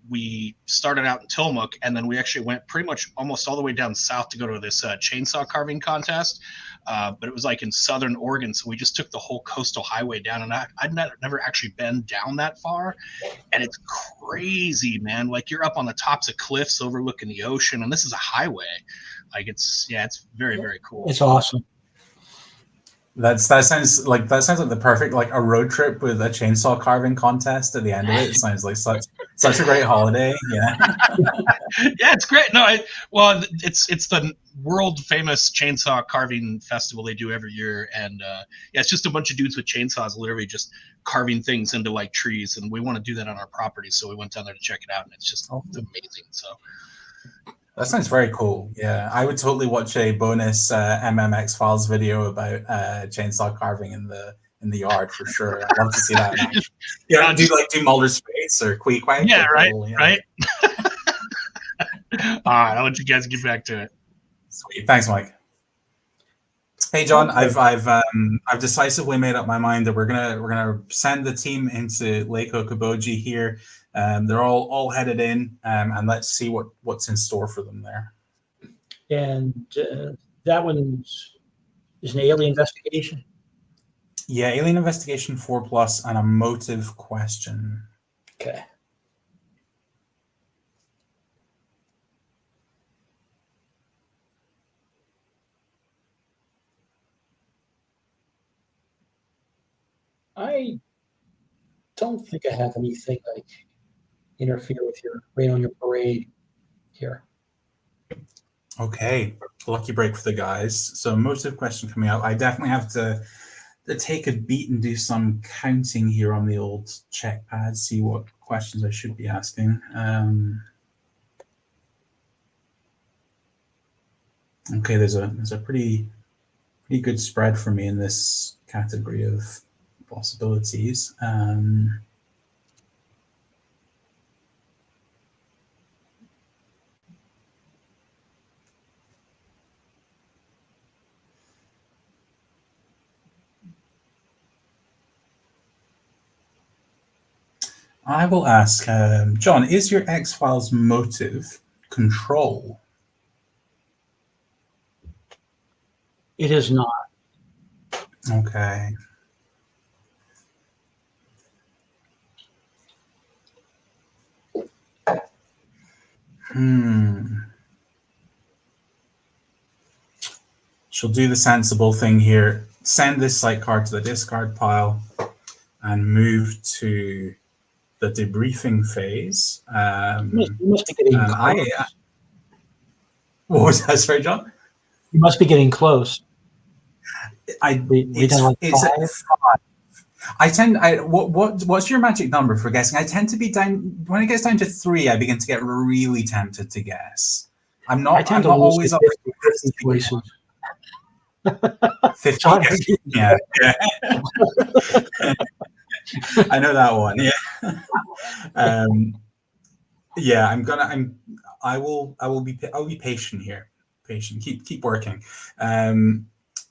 we started out in Tillamook, and then we actually went pretty much almost all the way down south to go to this chainsaw carving contest. But it was like in southern Oregon, so we just took the whole coastal highway down, and I'd never actually been down that far, and it's crazy, man. Like you're up on the tops of cliffs overlooking the ocean, and this is a highway. Like it's very, very cool. It's awesome. That sounds like the perfect like a road trip with a chainsaw carving contest at the end of it. It sounds like such a great holiday. Yeah. Yeah, it's great. No, it's the world famous chainsaw carving festival they do every year, and yeah, it's just a bunch of dudes with chainsaws literally just carving things into like trees, and we want to do that on our property, so we went down there to check it out, and it's just it's amazing. So. That sounds very cool. Yeah, I would totally watch a bonus XFILES video about chainsaw carving in the yard for sure. I'd love to see that. Yeah, do Mulder's face or Queequeg? Yeah, right, right. All right, I'll let you guys get back to it. Sweet, thanks, Mike. Hey, John, I've decisively made up my mind that we're gonna send the team into Lake Okoboji here. They're all headed in, and let's see what's in store for them there. And that one is an alien investigation? Yeah, alien investigation 4+ and a motive question. Okay. I don't think I have anything like interfere with your rain on your parade here. Okay, lucky break for the guys. So motive question coming up. I definitely have to take a beat and do some counting here on the old check pad, see what questions I should be asking. Okay, there's a pretty good spread for me in this category of possibilities. I will ask, John, is your X-Files motive control? It is not. Okay. She'll do the sensible thing here. Send this site card to the discard pile and move to the debriefing phase. You must be getting close. What was that? Sorry, John? You must be getting close. It's at 5. What's your magic number for guessing? I tend to be down when it gets down to 3. I begin to get really tempted to guess. I'm not always up 50 choices. 50. Yeah. I know that one. Yeah. I will be patient here. Patient. Keep working.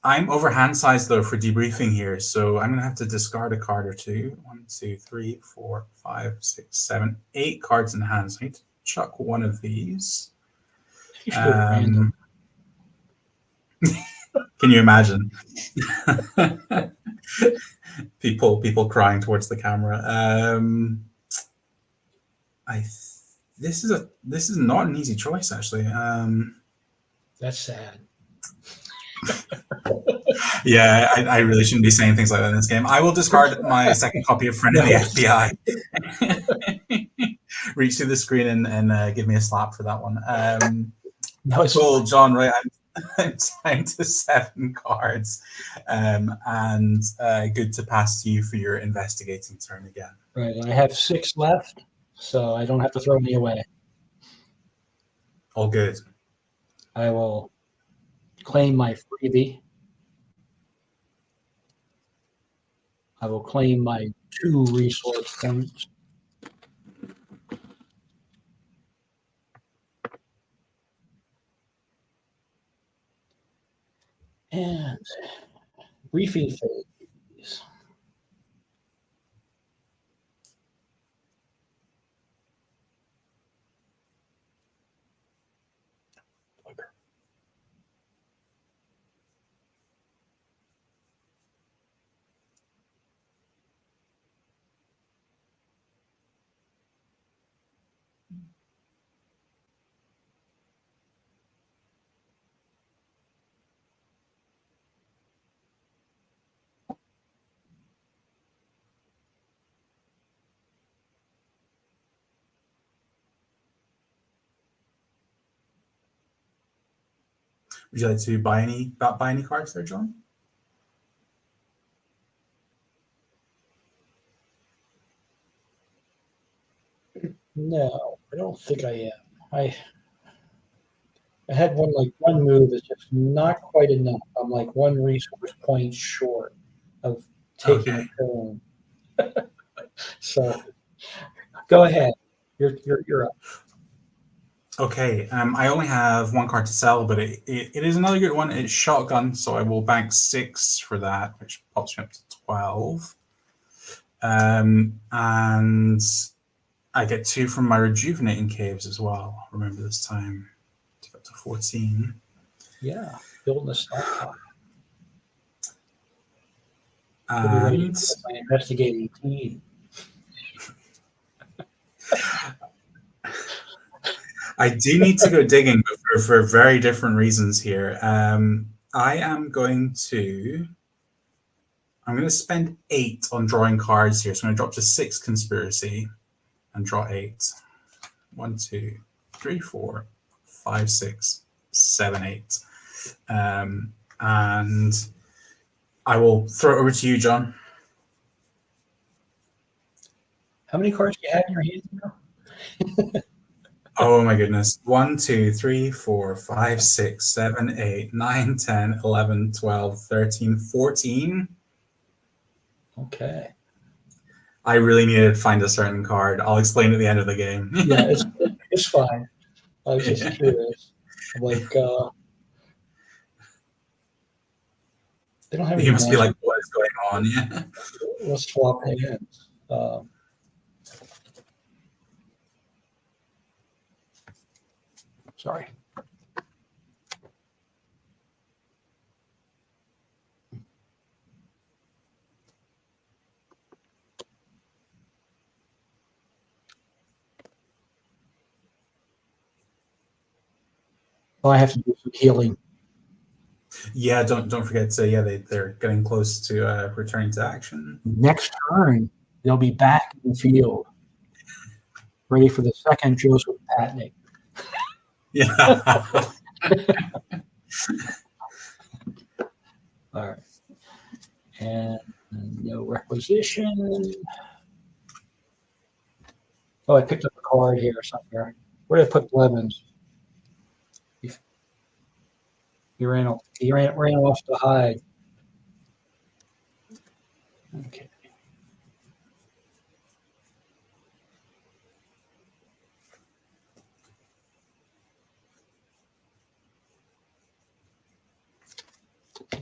I'm over hand size though for debriefing here, so I'm gonna have to discard a card or two. 1, 2, 3, 4, 5, 6, 7, 8 cards in hand. So I need to chuck one of these. Can you imagine? people crying towards the camera. This is not an easy choice actually. That's sad. Yeah, I really shouldn't be saying things like that in this game. I will discard my second copy of Friend of the FBI. Reach through the screen and give me a slap for that one. Cool, John. Right, I'm down to 7 cards, and good to pass to you for your investigating turn again. Right, I have 6 left, so I don't have to throw any away. All good. I will claim my freebie. I will claim my 2 resource points. And briefing phase. Would you like to buy any cards there, John? No, I don't think I am. I had one move that's just not quite enough. I'm like 1 resource point short of taking a turn. So go ahead. You're up. Okay, I only have 1 card to sell, but it is another good one. It's shotgun, so I will bank 6 for that, which pops me up to 12. And I get 2 from my rejuvenating caves as well. Remember this time to get to 14. Yeah, building a stockpile. And my investigating team. I do need to go digging, but for very different reasons here. I'm going to spend 8 on drawing cards here. So I'm going to drop to 6 conspiracy and draw 8. 1, 2, 3, 4, 5, 6, 7, 8. And I will throw it over to you, John. How many cards do you have in your hands now? Oh my goodness. 1, 2, 3, 4, 5, 6, 7, 8, 9, 10, 11, 12, 13, 14. Okay. I really needed to find a certain card. I'll explain at the end of the game. Yeah, it's fine. I was just curious. Like, they don't have any You must be magic. like, what is going on? Yeah. Let's swap hands. Sorry. Well, I have to do some healing. Yeah, don't forget to, they're getting close to returning to action. Next turn, they'll be back in the field, ready for the second Joseph Patnick. Yeah. All right. And no requisition. Oh, I picked up a card here somewhere. Where did I put Blevins? He ran off to hide. Okay.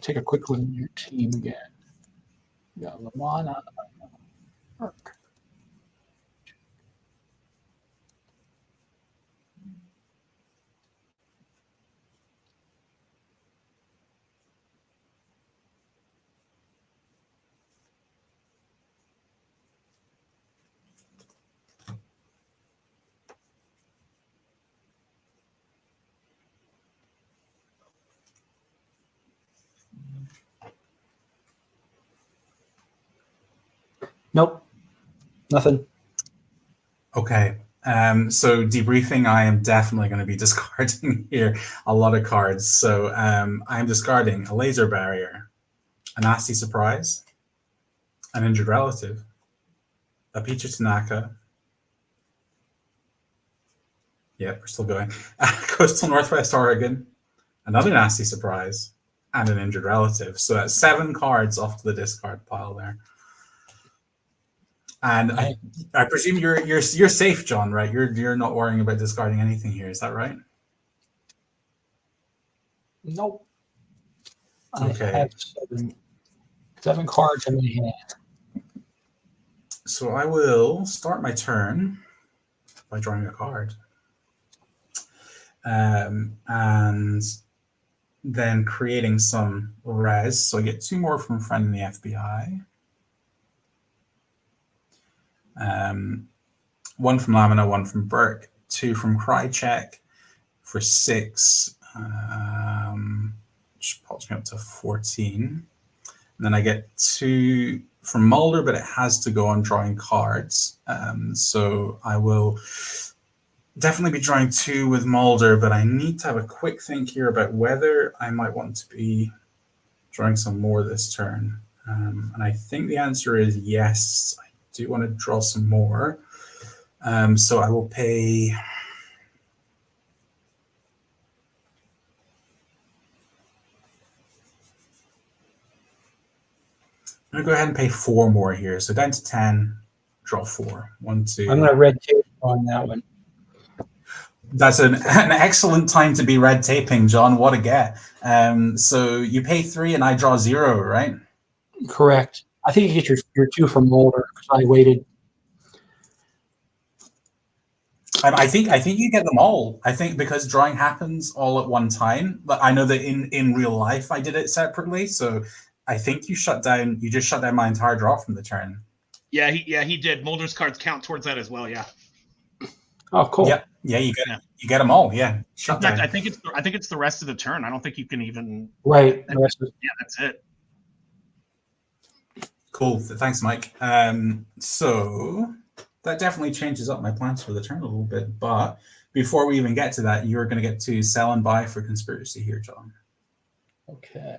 Take a quick look at your team again. You got Lamana. Nope. Nothing. Okay. So debriefing, I am definitely going to be discarding here a lot of cards. So I'm discarding a laser barrier, a nasty surprise, an injured relative, a Pichu Tanaka. Yep, we're still going. Coastal Northwest Oregon, another nasty surprise, and an injured relative. So that's 7 cards off to the discard pile there. And I presume you're safe, John, right? You're not worrying about discarding anything here. Is that right? Nope. Okay. I have 7 cards in my hand. So I will start my turn by drawing a card. And then creating some res. So I get 2 more from Friend in the FBI. 1 from Lamina, 1 from Burke, 2 from Krychek for 6, which pops me up to 14. And then I get 2 from Mulder, but it has to go on drawing cards. So I will definitely be drawing 2 with Mulder, but I need to have a quick think here about whether I might want to be drawing some more this turn. And I think the answer is yes. I do want to draw some more. So I will pay... I'm going to go ahead and pay 4 more here. So down to 10, draw 4. 1, 2. I'm going to red tape on that one. That's an excellent time to be red taping, John. What a get. So you pay 3 and I draw 0, right? Correct. I think you get your 2 from Mulder because I waited. I think you get them all. I think because drawing happens all at one time. But I know that in real life I did it separately. So I think you just shut down my entire draw from the turn. Yeah, he did. Mulder's cards count towards that as well. Yeah. Oh, cool. Yeah, you get them all. Yeah. In fact, I think it's the rest of the turn. I don't think you can even. Right. That's it. Cool. Thanks, Mike. So that definitely changes up my plans for the turn a little bit. But before we even get to that, you're going to get to sell and buy for conspiracy here, John. Okay.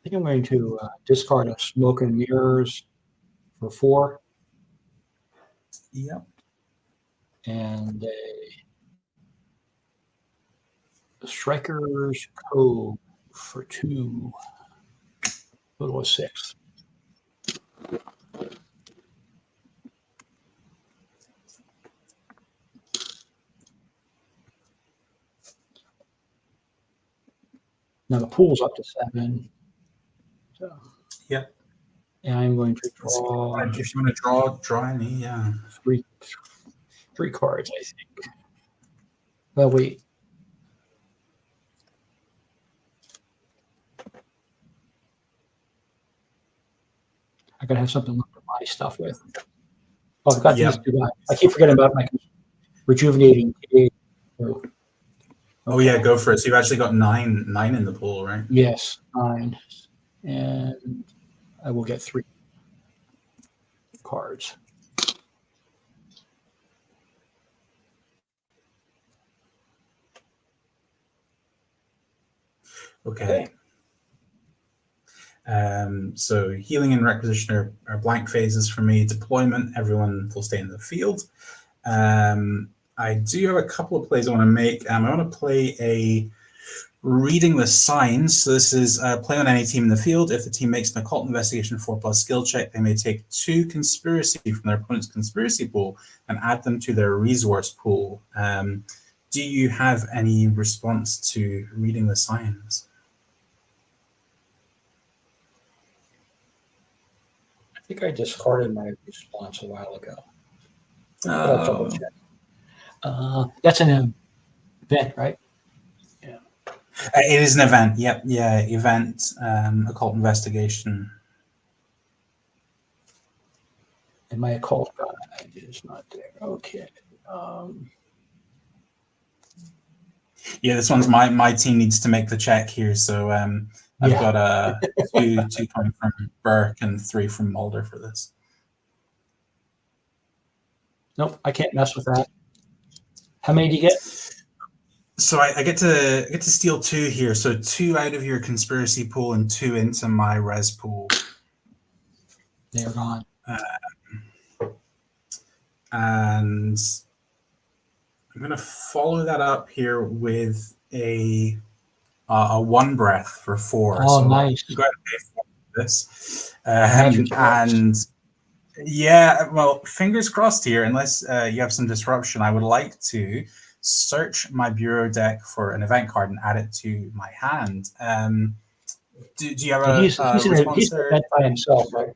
I think I'm going to discard a smoke and mirrors for 4. Yep. And a striker's code for 2. Total of 6. Now the pool's up to 7. So, yep. And I'm going to draw. If you want to draw any, yeah. 3 cards, I think. Well, wait. I gotta have something left to buy stuff with. Oh, I've got these two guys. I keep forgetting about my rejuvenating. Oh yeah, go for it. So you've actually got 9 in the pool, right? Yes, 9, and I will get 3 cards. Okay. So healing and requisition are blank phases for me. Deployment, everyone will stay in the field. I do have a couple of plays I want to make. I want to play a reading the signs. So this is play on any team in the field. If the team makes an occult investigation 4+ skill check, they may take 2 conspiracy from their opponent's conspiracy pool and add them to their resource pool. Do you have any response to reading the signs? I think I discarded my response a while ago. Oh. Double check. That's an event, right? Yeah. It is an event. Yep. Yeah. Event. Occult investigation. And my occult guide is not there. Okay. Yeah, this one's my team needs to make the check here. So I've got 2 coming from Burke and 3 from Mulder for this. Nope, I can't mess with that. How many do you get? So I get to steal 2 here. So 2 out of your conspiracy pool and 2 into my res pool. They're gone. And I'm going to follow that up here with a 1 breath for 4. Oh, so nice. Go ahead and pay for this. And yeah, well, fingers crossed here. Unless you have some disruption, I would like to search my bureau deck for an event card and add it to my hand. Do you have a he's response an event by himself, right?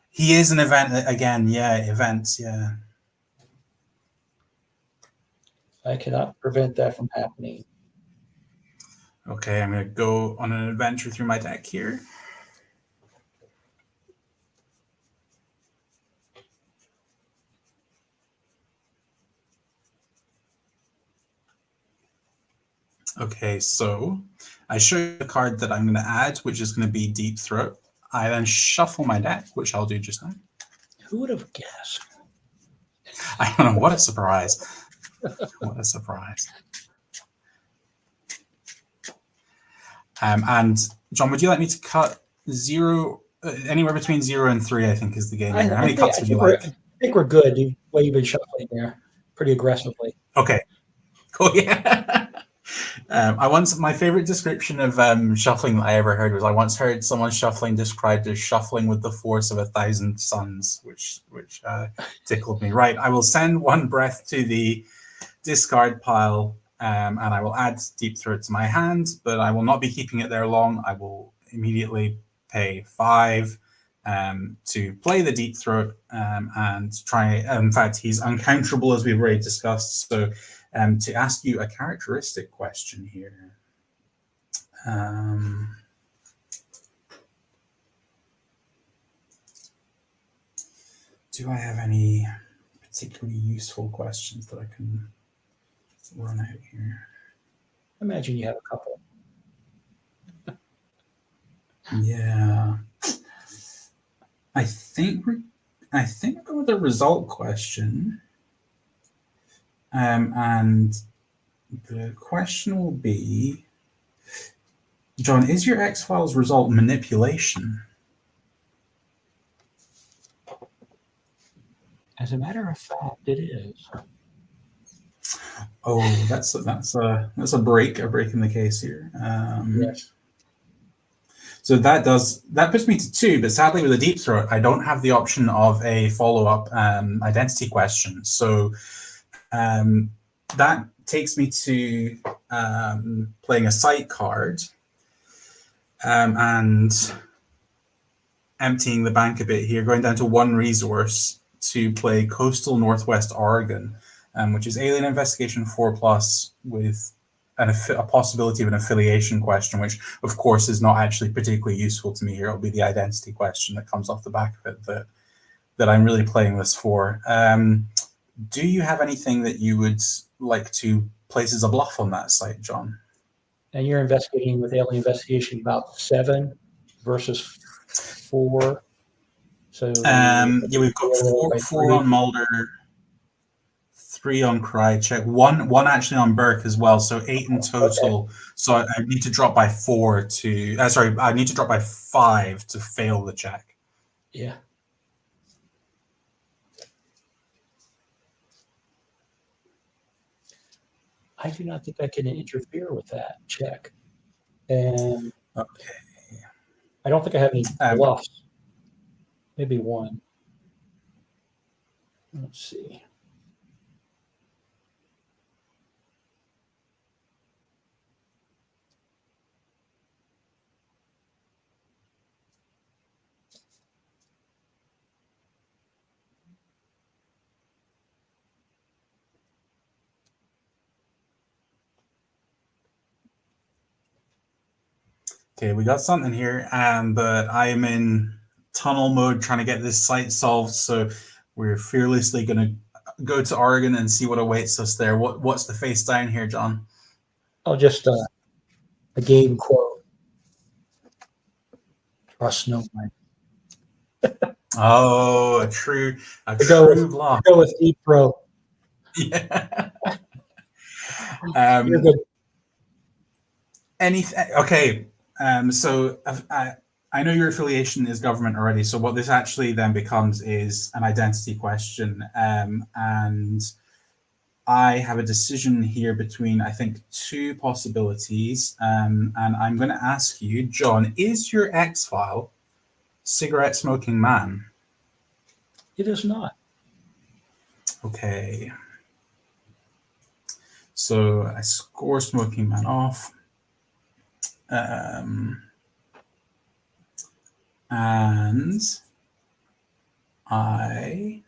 He is an event again. Yeah, events. Yeah. I cannot prevent that from happening. Okay, I'm going to go on an adventure through my deck here. Okay, so I show you the card that I'm going to add, which is going to be Deep Throat. I then shuffle my deck, which I'll do just now. Who would have guessed? I don't know. What a surprise. What a surprise. And John, would you like me to cut 0, anywhere between 0 and 3, I think is the game. How many cuts would you like? I think we're good. The way you've been shuffling there pretty aggressively. Okay. Cool. Yeah. My favorite description of shuffling that I ever heard was I once heard someone shuffling described as shuffling with the force of 1,000 suns, which tickled me. Right. I will send 1 breath to the discard pile. and I will add Deep Throat to my hand, but I will not be keeping it there long. I will immediately pay 5 to play the Deep Throat and try. In fact, he's uncounterable, as we've already discussed. So to ask you a characteristic question here. Do I have any particularly useful questions that I can run out here? I imagine you have a couple. Yeah. I think we're going with a result question. And the question will be, John, is your X-Files result manipulation? As a matter of fact, it is. Oh, that's a break in the case here. Yes. So that puts me to 2, but sadly with a Deep Throat, I don't have the option of a follow-up identity question. So that takes me to playing a sight card and emptying the bank a bit here, going down to 1 resource to play Coastal Northwest Oregon, which is Alien Investigation 4+ with a possibility of an affiliation question, which of course is not actually particularly useful to me here. It'll be the identity question that comes off the back of it that I'm really playing this for. Do you have anything that you would like to place as a bluff on that site, John? And you're investigating with Alien Investigation about 7 versus 4. So yeah, we've got 4 on Mulder, 3 on Krychek, one actually on Burke as well. So 8 in total. Okay. So I need to drop by 4 to. I need to drop by 5 to fail the check. Yeah. I do not think I can interfere with that check. And okay. I don't think I have any bluffs. Maybe 1. Let's see. Okay, we got something here, but I am in tunnel mode trying to get this site solved. So we're fearlessly going to go to Oregon and see what awaits us there. What's the face down here, John? Oh, just a game quote. Trust no one. Oh, a true bluff. Go with Deep Throat. Yeah. You're good. Okay. So I know your affiliation is government already. So what this actually then becomes is an identity question, and I have a decision here between, I think, 2 possibilities, and I'm going to ask you, John, is your X-File cigarette smoking man? It is not. Okay. So I score smoking man off. And I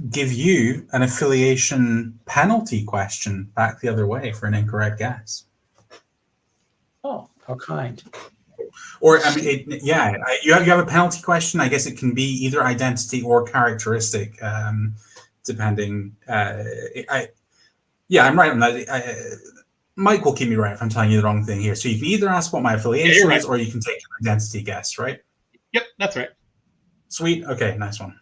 give you an affiliation penalty question back the other way for an incorrect guess. Oh, how kind. Or, I mean, you have a penalty question. I guess it can be either identity or characteristic, depending. I'm right on that. Mike will keep me right if I'm telling you the wrong thing here. So you can either ask what my affiliation is, or you can take an identity guess, right? Yep, that's right. Sweet. Okay, nice one.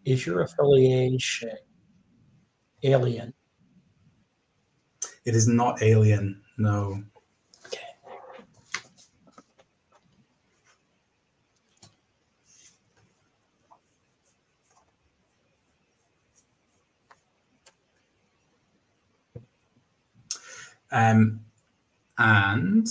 Is your affiliation Alien? It is not Alien, no. Okay. And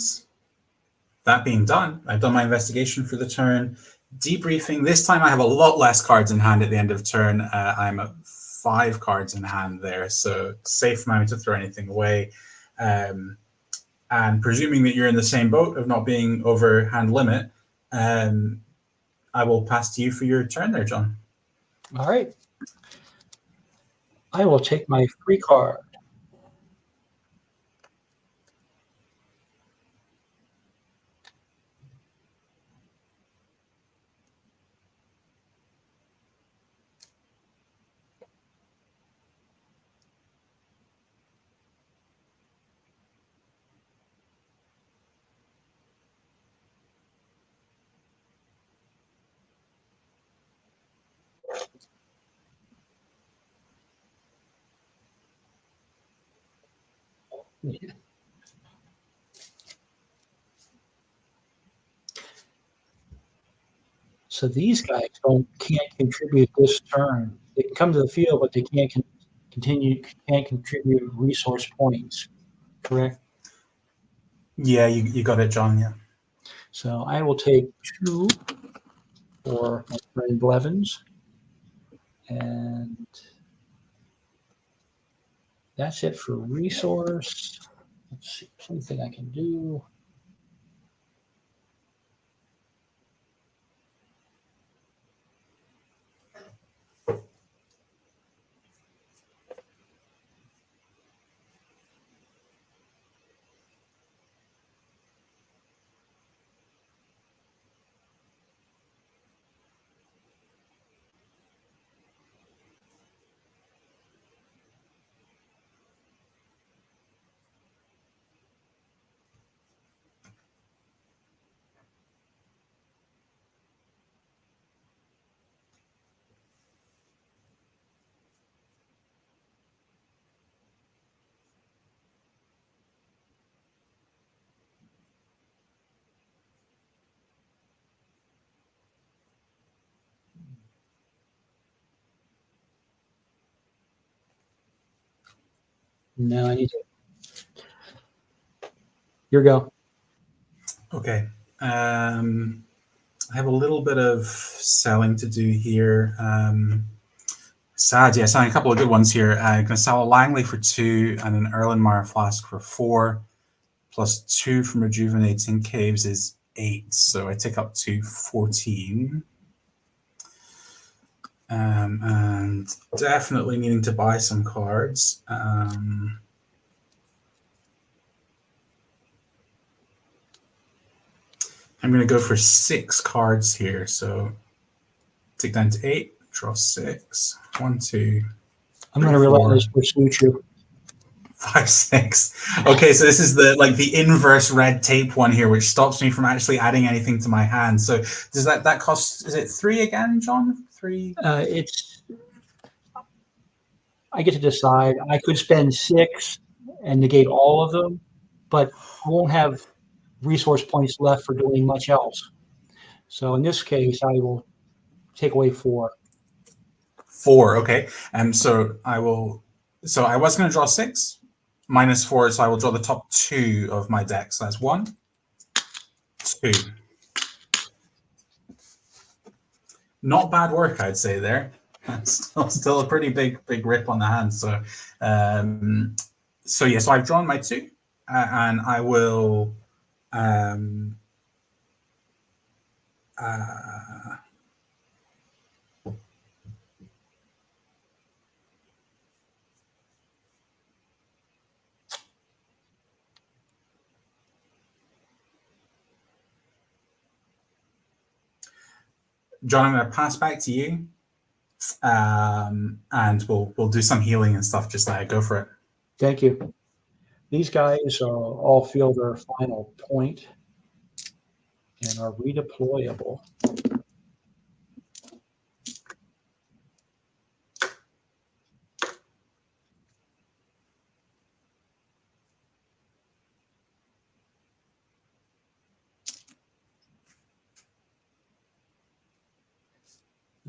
that being done, I've done my investigation for the turn. Debriefing. This time I have a lot less cards in hand at the end of turn. I'm at 5 cards in hand there, so safe amount to throw anything away. And presuming that you're in the same boat of not being over hand limit, I will pass to you for your turn there, John. All right. I will take my free card. Yeah. So these guys can't contribute this turn. They can come to the field, but they can't contribute resource points. Correct? Yeah, you got it, John. Yeah. So I will take 2 for my friend Blevins, and that's it for resource. Let's see, something I can do. No, I need to. Your go. Okay. I have a little bit of selling to do here. Selling a couple of good ones here. I'm going to sell a Langley for 2 and an Erlenmeyer flask for 4, plus 2 from Rejuvenating Caves is 8. So I take up to 14. And definitely needing to buy some cards. I'm going to go for 6 cards here. So take down to 8, draw 6. 1, 2. I'm going to relentless pursuit you. 5, 6. Okay, so this is the inverse red tape one here, which stops me from actually adding anything to my hand. So does that cost? Is it 3 again, John? 3. I get to decide. I could spend 6 and negate all of them, but I won't have resource points left for doing much else. So in this case, I will take away 4. 4, okay. So I will. So I was going to draw 6, minus 4, so I will draw the top 2 of my deck. So that's 1, 2. Not bad work, I'd say there. Still a pretty big rip on the hand. So, so I've drawn my 2, and I will. John, I'm going to pass back to you, and we'll do some healing and stuff just now. Go for it. Thank you. These guys all feel their final point and are redeployable.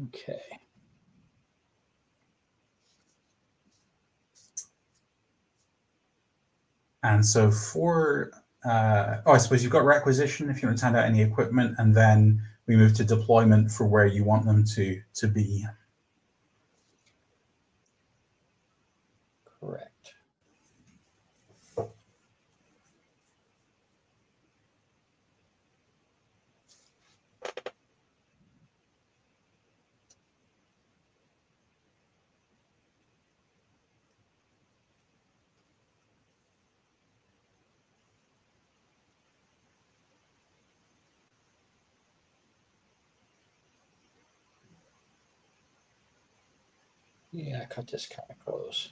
Okay. And so for I suppose you've got requisition if you want to hand out any equipment, and then we move to deployment for where you want them to be. Correct. Yeah, I cut this kind of close.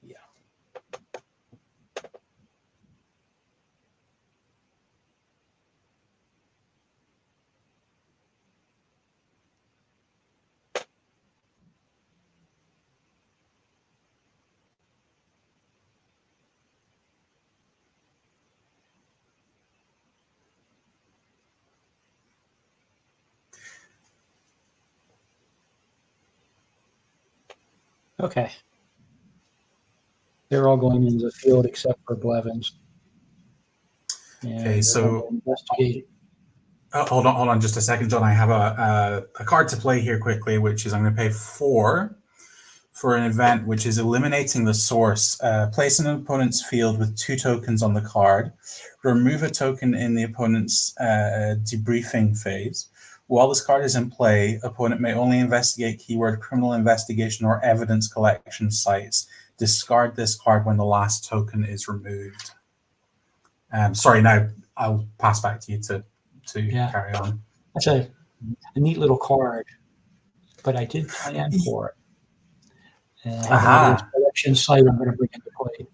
Yeah. Okay. They're all going into the field except for Blevins. And Okay, so investigate. hold on just a second, John. I have a card to play here quickly, which is I'm going to pay 4 for an event, which is eliminating the source. Place an opponent's field with 2 tokens on the card. Remove a token in the opponent's debriefing phase. While this card is in play, opponent may only investigate keyword criminal investigation or evidence collection sites. Discard this card when the last token is removed. Sorry, now I'll pass back to you to carry on. That's a neat little card, but I did plan for it. And I have an collection site I'm going to bring into play.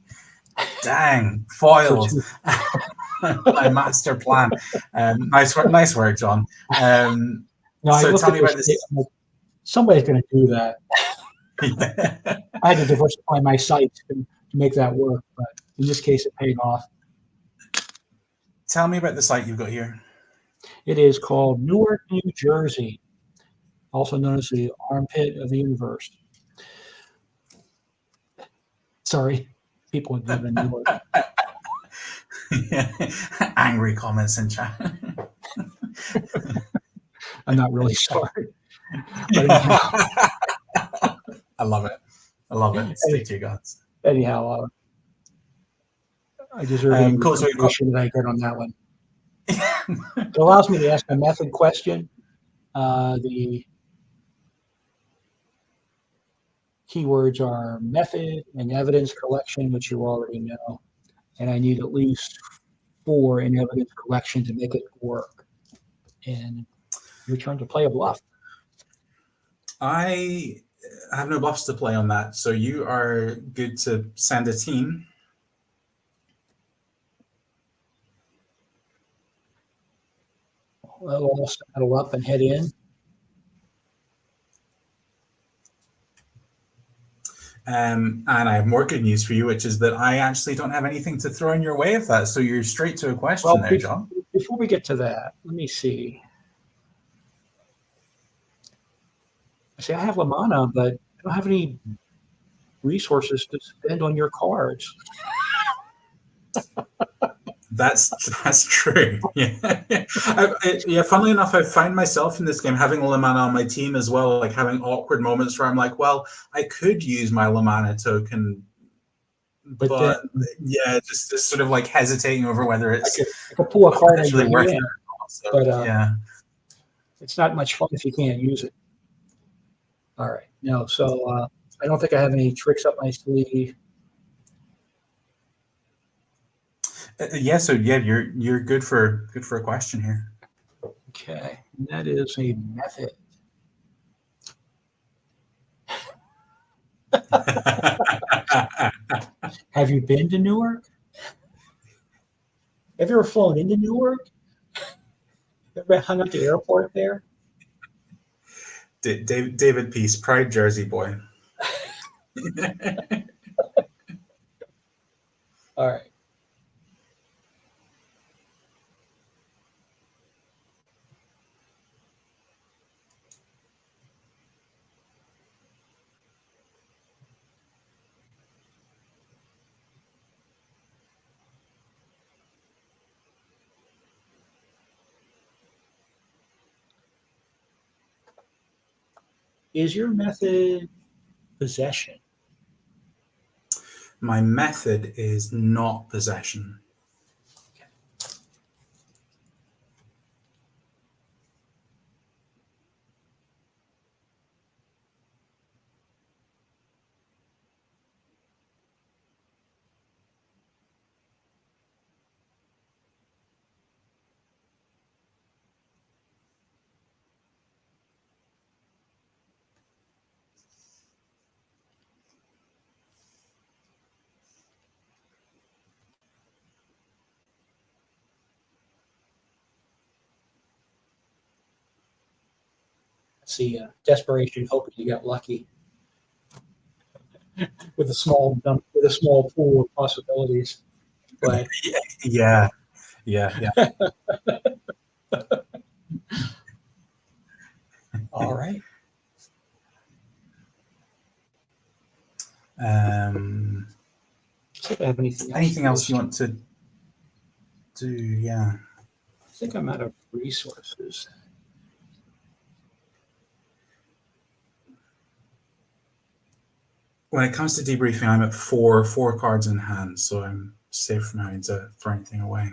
Dang, foiled. My master plan. Nice work, John. No, so tell me about this. Somebody's going to do that. I had to diversify my sites to make that work, but in this case, it paid off. Tell me about the site you've got here. It is called Newark, New Jersey, also known as the armpit of the universe. Sorry, people would live in Newark. Angry comments in chat. I'm not really sorry. I love it. Stick to your guns. Anyhow, I deserve any recognition that I get on that one. It allows me to ask a method question. The keywords are method and evidence collection, which you already know. And I need at least 4 in evidence collection to make it work. And your turn to play a bluff. I have no bluffs to play on that, so you are good to send a team. Well, I'll saddle up and head in. And I have more good news for you, which is that I actually don't have anything to throw in your way of that. So you're straight to a question there, John. Before we get to that, let me see. I have Lamana, but I don't have any resources to spend on your cards. That's true. Yeah. Funnily enough, I find myself in this game having Lamana on my team as well, like having awkward moments where I'm like, well, I could use my Lamana token, but just sort of like hesitating over whether it's I could pull a card it's really worth it. So, but it's not much fun if you can't use it. All right, no. So I don't think I have any tricks up my sleeve. You're good for a question here. Okay, and that is a method. Have you been to Newark? Have you ever flown into Newark? Ever hung at the airport there? David Peace, proud Jersey boy. All right. Is your method possession? My method is not possession. See, desperation, hoping you get lucky with a small pool of possibilities. But Yeah. all right. See if I have Anything else you want to do? Yeah. I think I'm out of resources. When it comes to debriefing, I'm at four cards in hand, so I'm safe from having to throw anything away.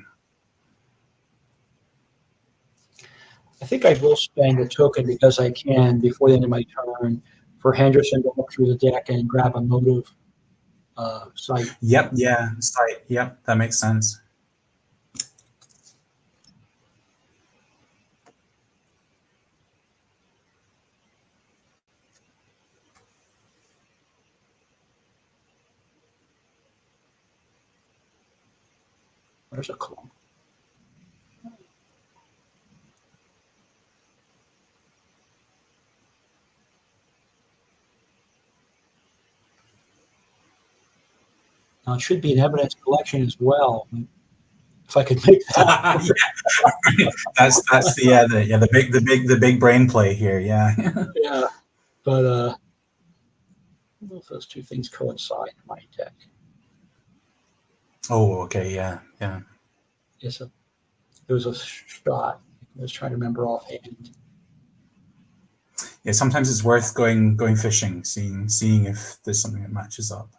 I think I will spend a token because I can before the end of my turn for Henderson to look through the deck and grab a motive site. Yep, yeah, site. Yep, that makes sense. There's a clone. Now it should be an evidence collection as well. If I could make that. Yeah. that's the big brain play here. Yeah. Yeah, but I don't know if those two things coincide in my deck. Oh, okay, yeah. Yes, it was a shot. I was trying to remember offhand. Yeah, sometimes it's worth going fishing, seeing if there's something that matches up.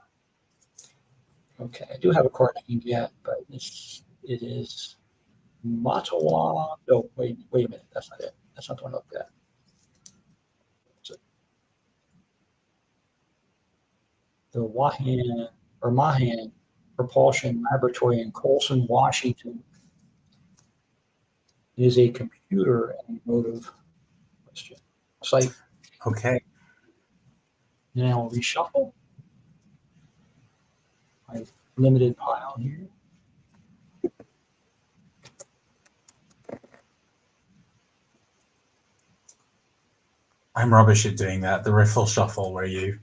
Okay, I do have a card I can get, but it is Matawa. No, wait a minute. That's not it. That's not the one I looked at. The Mahan Propulsion Laboratory in Colson, Washington is a computer and motive question site. Okay. Then I'll reshuffle my limited pile here. I'm rubbish at doing that. The riffle shuffle where you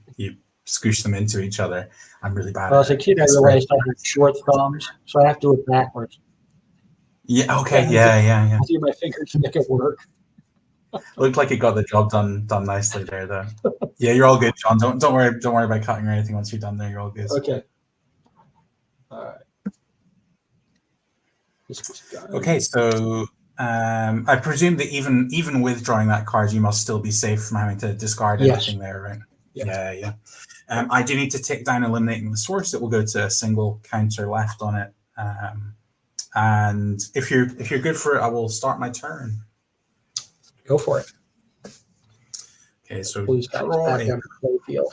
scoosh them into each other. I'm really bad Well, at as a it. kid, I realized I had short thumbs, so I have to do it backwards. Yeah. Okay. Yeah. I use my fingers to make it work. Looked like it got the job done nicely there, though. Yeah, you're all good, John. Don't worry about cutting or anything. Once you're done there, you're all good. Okay. All right. Okay, so I presume that even with drawing that card, you must still be safe from having to discard anything there, right? Yes. Yeah. I do need to take down eliminating the source. It will go to a single counter left on it. And if you're good for it, I will start my turn. Go for it. Okay, so please guys back down to the playfield.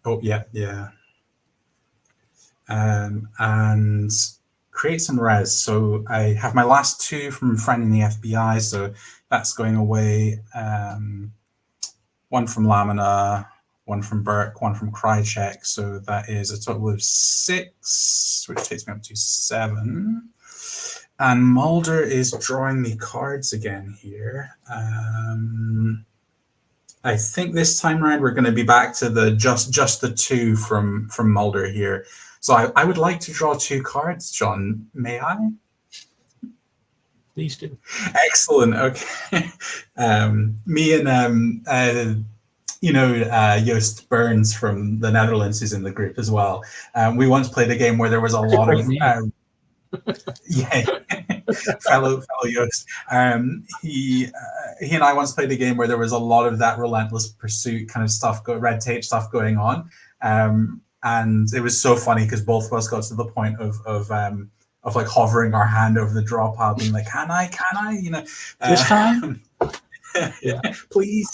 Oh yeah. And create some res. So I have my last two from Friend in the FBI, so that's going away. One from Lamina, one from Burke, one from Krychek. So that is a total of 6, which takes me up to 7. And Mulder is drawing me cards again here. I think this time around we're going to be back to the just the two from Mulder here. So I would like to draw 2 cards, John. May I? Please do. Excellent. Okay. Me and Yost Burns from the Netherlands is in the group as well. We once played a game where there was a lot of fellow Yost. He and I once played a game where there was a lot of that relentless pursuit kind of stuff, red tape stuff going on, and it was so funny because both of us got to the point of like hovering our hand over the draw pile, being like, "Can I? This time? Yeah, please."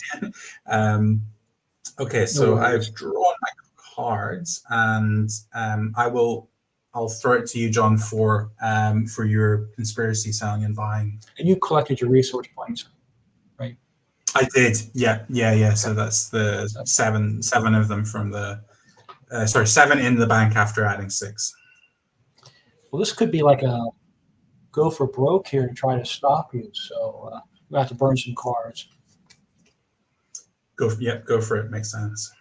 Okay, so I've drawn my cards, and I'll throw it to you, John, for your conspiracy, selling, and buying. And you collected your resource points, right? I did. Yeah. Okay. So that's the seven of them from the 7 in the bank after adding 6. Well, this could be like a go for broke here to try to stop you. So we have to burn some cards. Go for it. Makes sense.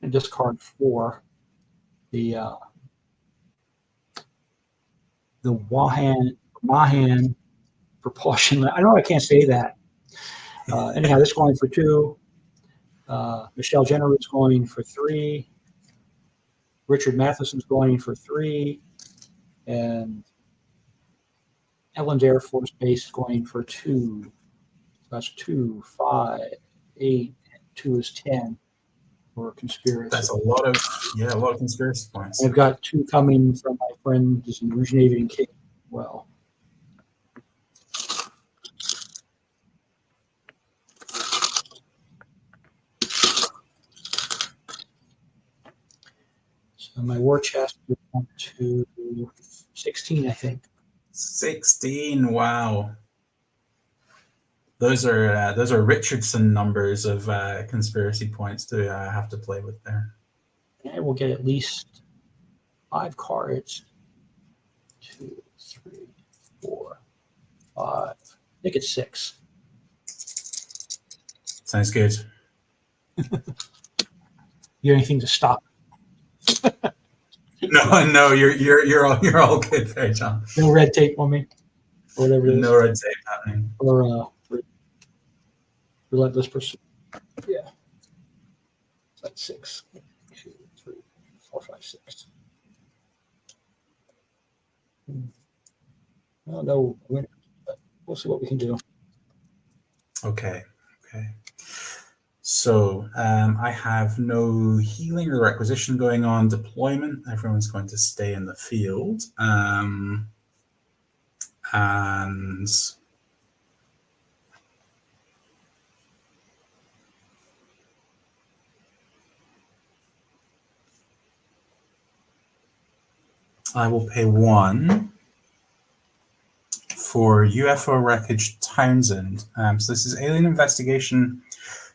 And discard 4. The Mahan propulsion. I know I can't say that. Anyhow, this going for 2. Michelle Jenner is going for 3. Richard Matheson's going for 3. And Ellen's Air Force Base is going for 2. That's 2, 5, 8, and 2 is 10 for conspiracy. That's a lot of conspiracy points. I've got 2 coming from my friend who's an originating king. Well, so my war chest is up to 16, I think. 16. Wow. Those are Richardson numbers of conspiracy points to have to play with there. And we'll get at least 5 cards. 2, 3, 4, 5. I think it's 6. Sounds good. You have anything to stop? No, you're all good there, John. No red tape on me, or whatever it is. No red tape happening. Or relentless pursuit. Yeah. That's 6. 2, 3, 4, 5, 6. Well, no winner, but we'll see what we can do. Okay. So I have no healing or requisition going on. Deployment. Everyone's going to stay in the field. And I will pay 1 for UFO Wreckage Townsend. So this is Alien Investigation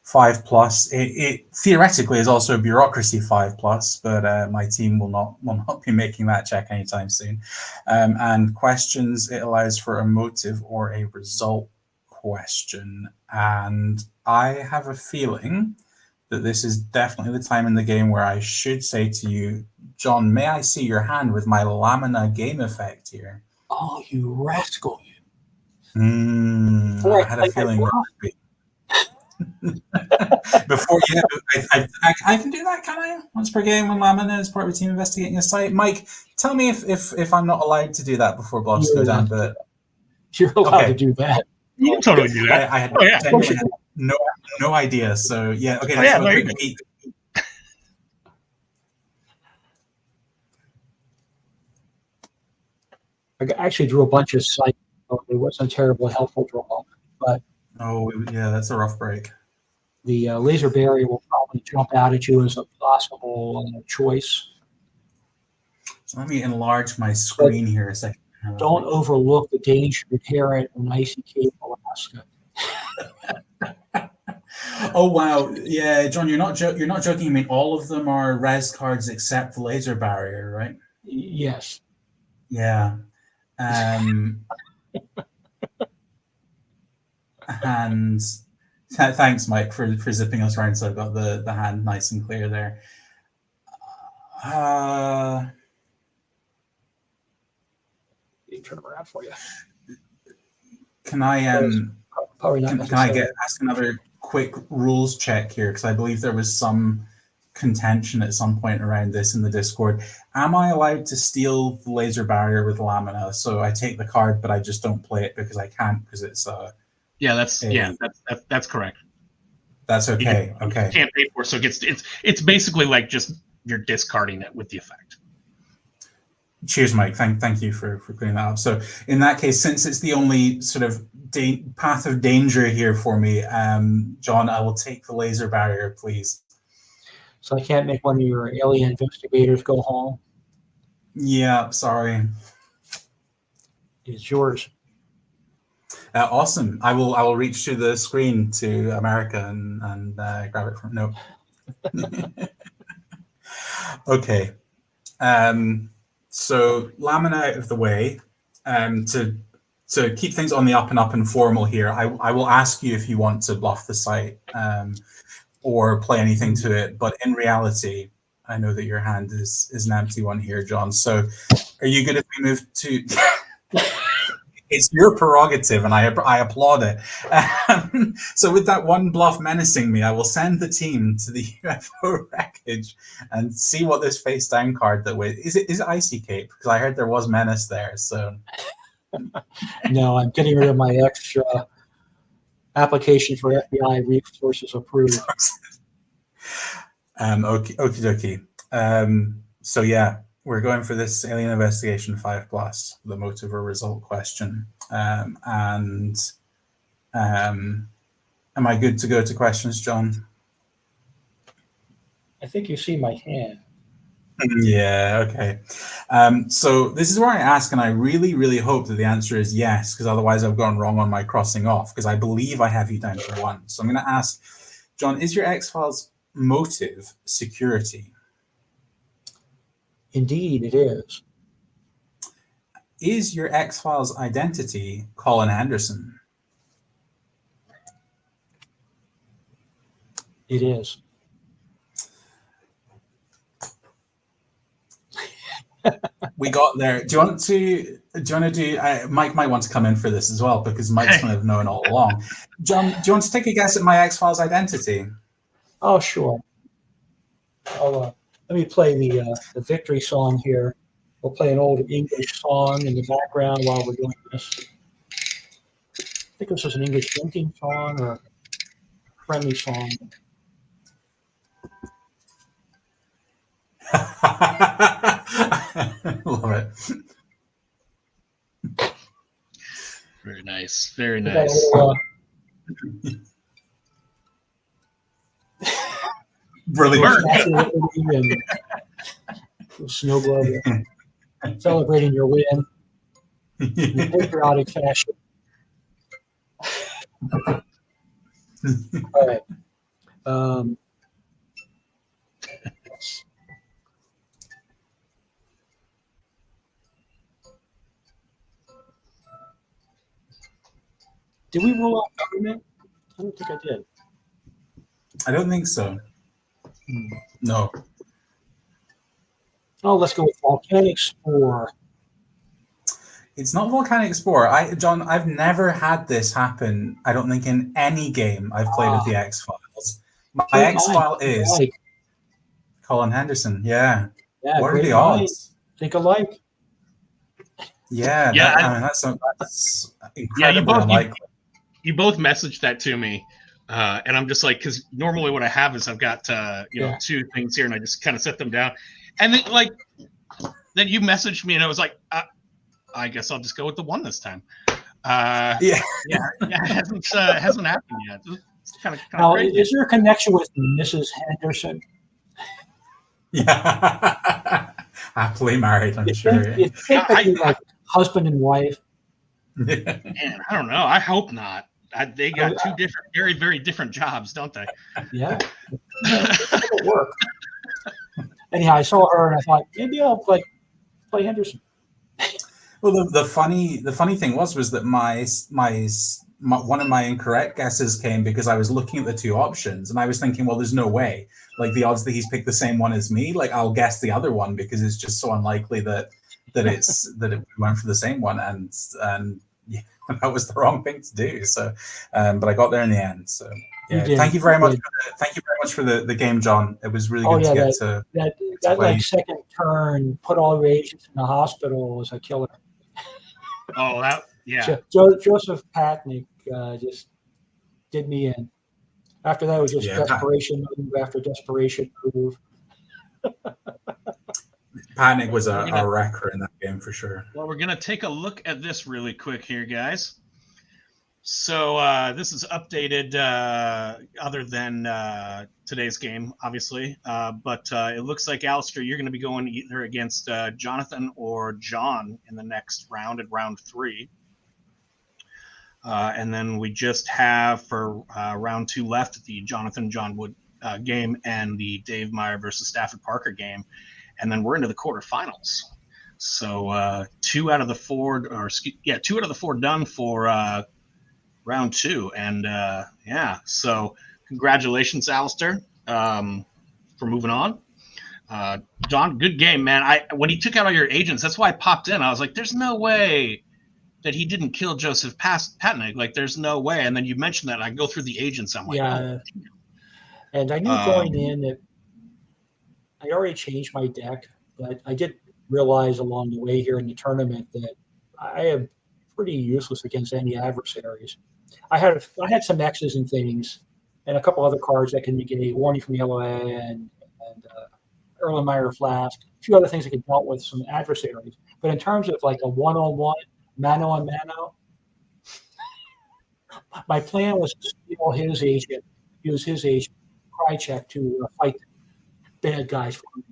5+. It theoretically is also Bureaucracy 5+, but my team will not be making that check anytime soon. And questions, it allows for a motive or a result question. And I have a feeling that this is definitely the time in the game where I should say to you, John, may I see your hand with my Lamina game effect here? Oh, you rascal! I had a feeling that would be. Before, I can do that, can I? Once per game when Lamina is part of a team investigating a site. Mike, tell me if I'm not allowed to do that before blocks go down. But you're allowed to do that. You can totally do that. I had no idea. So yeah, okay. I actually drew a bunch of sites, so it wasn't a terribly helpful draw. But oh yeah, that's a rough break. the laser barrier will probably jump out at you as a possible choice. So let me enlarge my screen here a second. Don't overlook the danger inherent in Icy Cape, Alaska. Oh wow, yeah, John, you're not joking. I mean, all of them are res cards except the laser barrier, right? Yes. Yeah. And thanks, Mike, for zipping us around. So I've got the hand nice and clear there. Turn around for you. Can I probably not can I ask another quick rules check here, because I believe there was some contention at some point around this in the Discord. Am I allowed to steal the laser barrier with Lamina? So I take the card, but I just don't play it because I can't, because it's that's correct. That's okay. Okay. You can't pay for it, so it's basically like just you're discarding it with the effect. Cheers, Mike. Thank you for clearing that up. So in that case, since it's the only sort of path of danger here for me, John, I will take the laser barrier, please. So I can't make one of your alien investigators go home? Yeah, sorry. It's yours. Awesome. I will reach to the screen to America and grab it from. No. Okay. So Lamina out of the way. To keep things on the up and formal here, I will ask you if you want to bluff the site or play anything to it. But in reality, I know that your hand is an empty one here, John. So are you good if we move to... It's your prerogative, and I applaud it. So with that one bluff menacing me, I will send the team to the UFO wreckage and see what this face down card that way. Is it Icy Cape? Because I heard there was menace there. So no, I'm getting rid of my extra application for FBI resources approved. Okie dokie. So yeah. We're going for this Alien Investigation 5+, the motive or result question. Am I good to go to questions, John? I think you see my hand. Yeah, okay. So this is where I ask, and I really, really hope that the answer is yes, because otherwise I've gone wrong on my crossing off, because I believe I have you down to 1. So I'm going to ask, John, is your X-Files motive security? Indeed, it is. Is your X-Files identity Colin Henderson? It is. We got there. Do you want to do? Mike might want to come in for this as well, because Mike's kind of known all along. John, do you want to take a guess at my X-Files identity? Oh, sure. Let me play the victory song here. We'll play an old English song in the background while we're doing this. I think this is an English drinking song or a friendly song. Love it. Very nice. Very nice. Brilliant. Snow globe. Celebrating your win in a patriotic fashion. All right. Did we rule out government? I don't think I did. I don't think so. No. Oh, let's go with volcanic spore. It's not volcanic spore. John, I've never had this happen. I don't think in any game I've played of the X-Files. My X-File is Colin Henderson. Yeah. What are the odds? Think alike. Yeah. That's incredibly unlikely. You both messaged that to me. And I'm just like, because normally what I have is I've got know 2 things here, and I just kind of set them down, and then you messaged me, and I was like, I guess I'll just go with the 1 this time. Yeah. Yeah, it hasn't happened yet. It's kind of Now, crazy. is there a connection with Mrs. Henderson? Yeah. Happily married, I'm sure. You think that you're like husband and wife? Man, I don't know. I hope not. They got two different, very, very different jobs, don't they? Yeah. It'll work. Anyhow, I saw her and I thought, maybe I'll play Henderson. Well, the funny thing was that my one of my incorrect guesses came because I was looking at the 2 options and I was thinking, well, there's no way. Like the odds that he's picked the same one as me, like I'll guess the other one because it's just so unlikely that it went for the same one, and yeah, that was the wrong thing to do. So, but I got there in the end. So yeah, thank you very much. Thank you very much for the game, John. It was really good to get to that like second turn, put all the agents in the hospital was a killer. Oh, that yeah. Joseph Patnick just did me in. After that, it was just desperation move after desperation move. Patnick was a wrecker in that game for sure. Well, we're gonna take a look at this really quick here, guys. So this is updated other than today's game, obviously. But it looks like, Alastair, you're going to be going either against Jonathan or John in the next round, at round 3. And then we just have for round 2 left, the Jonathan-John Wood game and the Dave Meyer versus Stafford Parker game. And then we're into the quarterfinals. So 2 out of the 4 done for round 2. And so congratulations, Alastair, for moving on. John, good game, man. When he took out all your agents, that's why I popped in. I was like, there's no way that he didn't kill Joseph Patnick. Like, there's no way. And then you mentioned that. I go through the agents. I'm like, yeah. And I knew going in that I already changed my deck, but I did realize along the way here in the tournament that I am pretty useless against any adversaries. I had some X's and things, and a couple other cards that can negate Warning from Yellow and Erlenmeyer Flask, a few other things that could dealt with some adversaries. But in terms of like a one-on-one, mano-a-mano, my plan was to steal his agent, use his agent, Krychek to fight bad guys for me.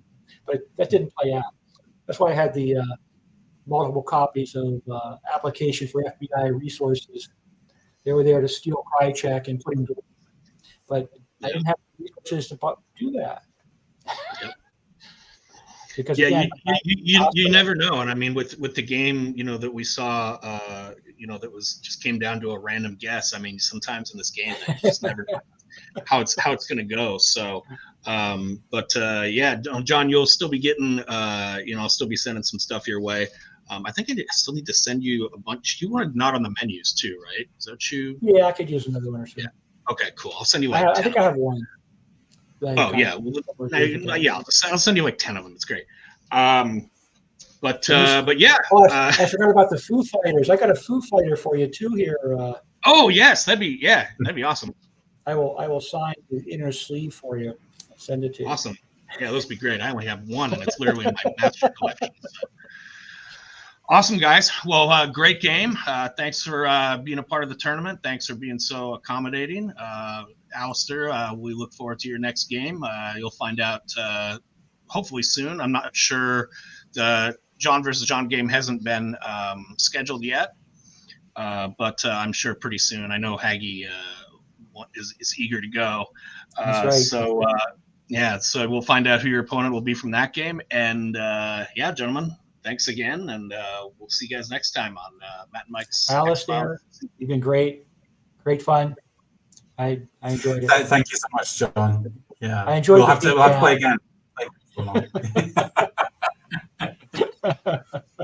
But that didn't play out. That's why I had the multiple copies of application for FBI resources. They were there to steal Krychek and put him to work. But I didn't have the resources to do that. Because again, you never know. And I mean, with the game, that we saw, that was just came down to a random guess. I mean, sometimes in this game, you just never know how it's going to go. So, John, you'll still be getting, I'll still be sending some stuff your way. I think I still need to send you a bunch. You wanted not on the menus too, right? Is that you? Yeah, I could use another one or so. Yeah. Okay, cool. I'll send you I think I have one. Oh yeah, I'll send you like 10 of them. It's great. But yeah. Oh, I forgot about the Foo Fighters. I got a Foo Fighter for you too here. Oh yes, that'd be awesome. I will sign the inner sleeve for you. I'll send it to you. Awesome. Yeah, those would be great. I only have one, and it's literally in my master collection. So. Awesome, guys. Well, great game. Thanks for being a part of the tournament. Thanks for being so accommodating. Alastair, we look forward to your next game. You'll find out hopefully soon. I'm not sure. The John versus John game hasn't been scheduled yet, but I'm sure pretty soon. I know Haggy is eager to go. That's right. So we'll find out who your opponent will be from that game. And gentlemen, thanks again, and we'll see you guys next time on Matt and Mike's. Alastair, you've been great. Great fun. I enjoyed it. Thank you so much, John. Yeah, I enjoyed. We'll have to play again.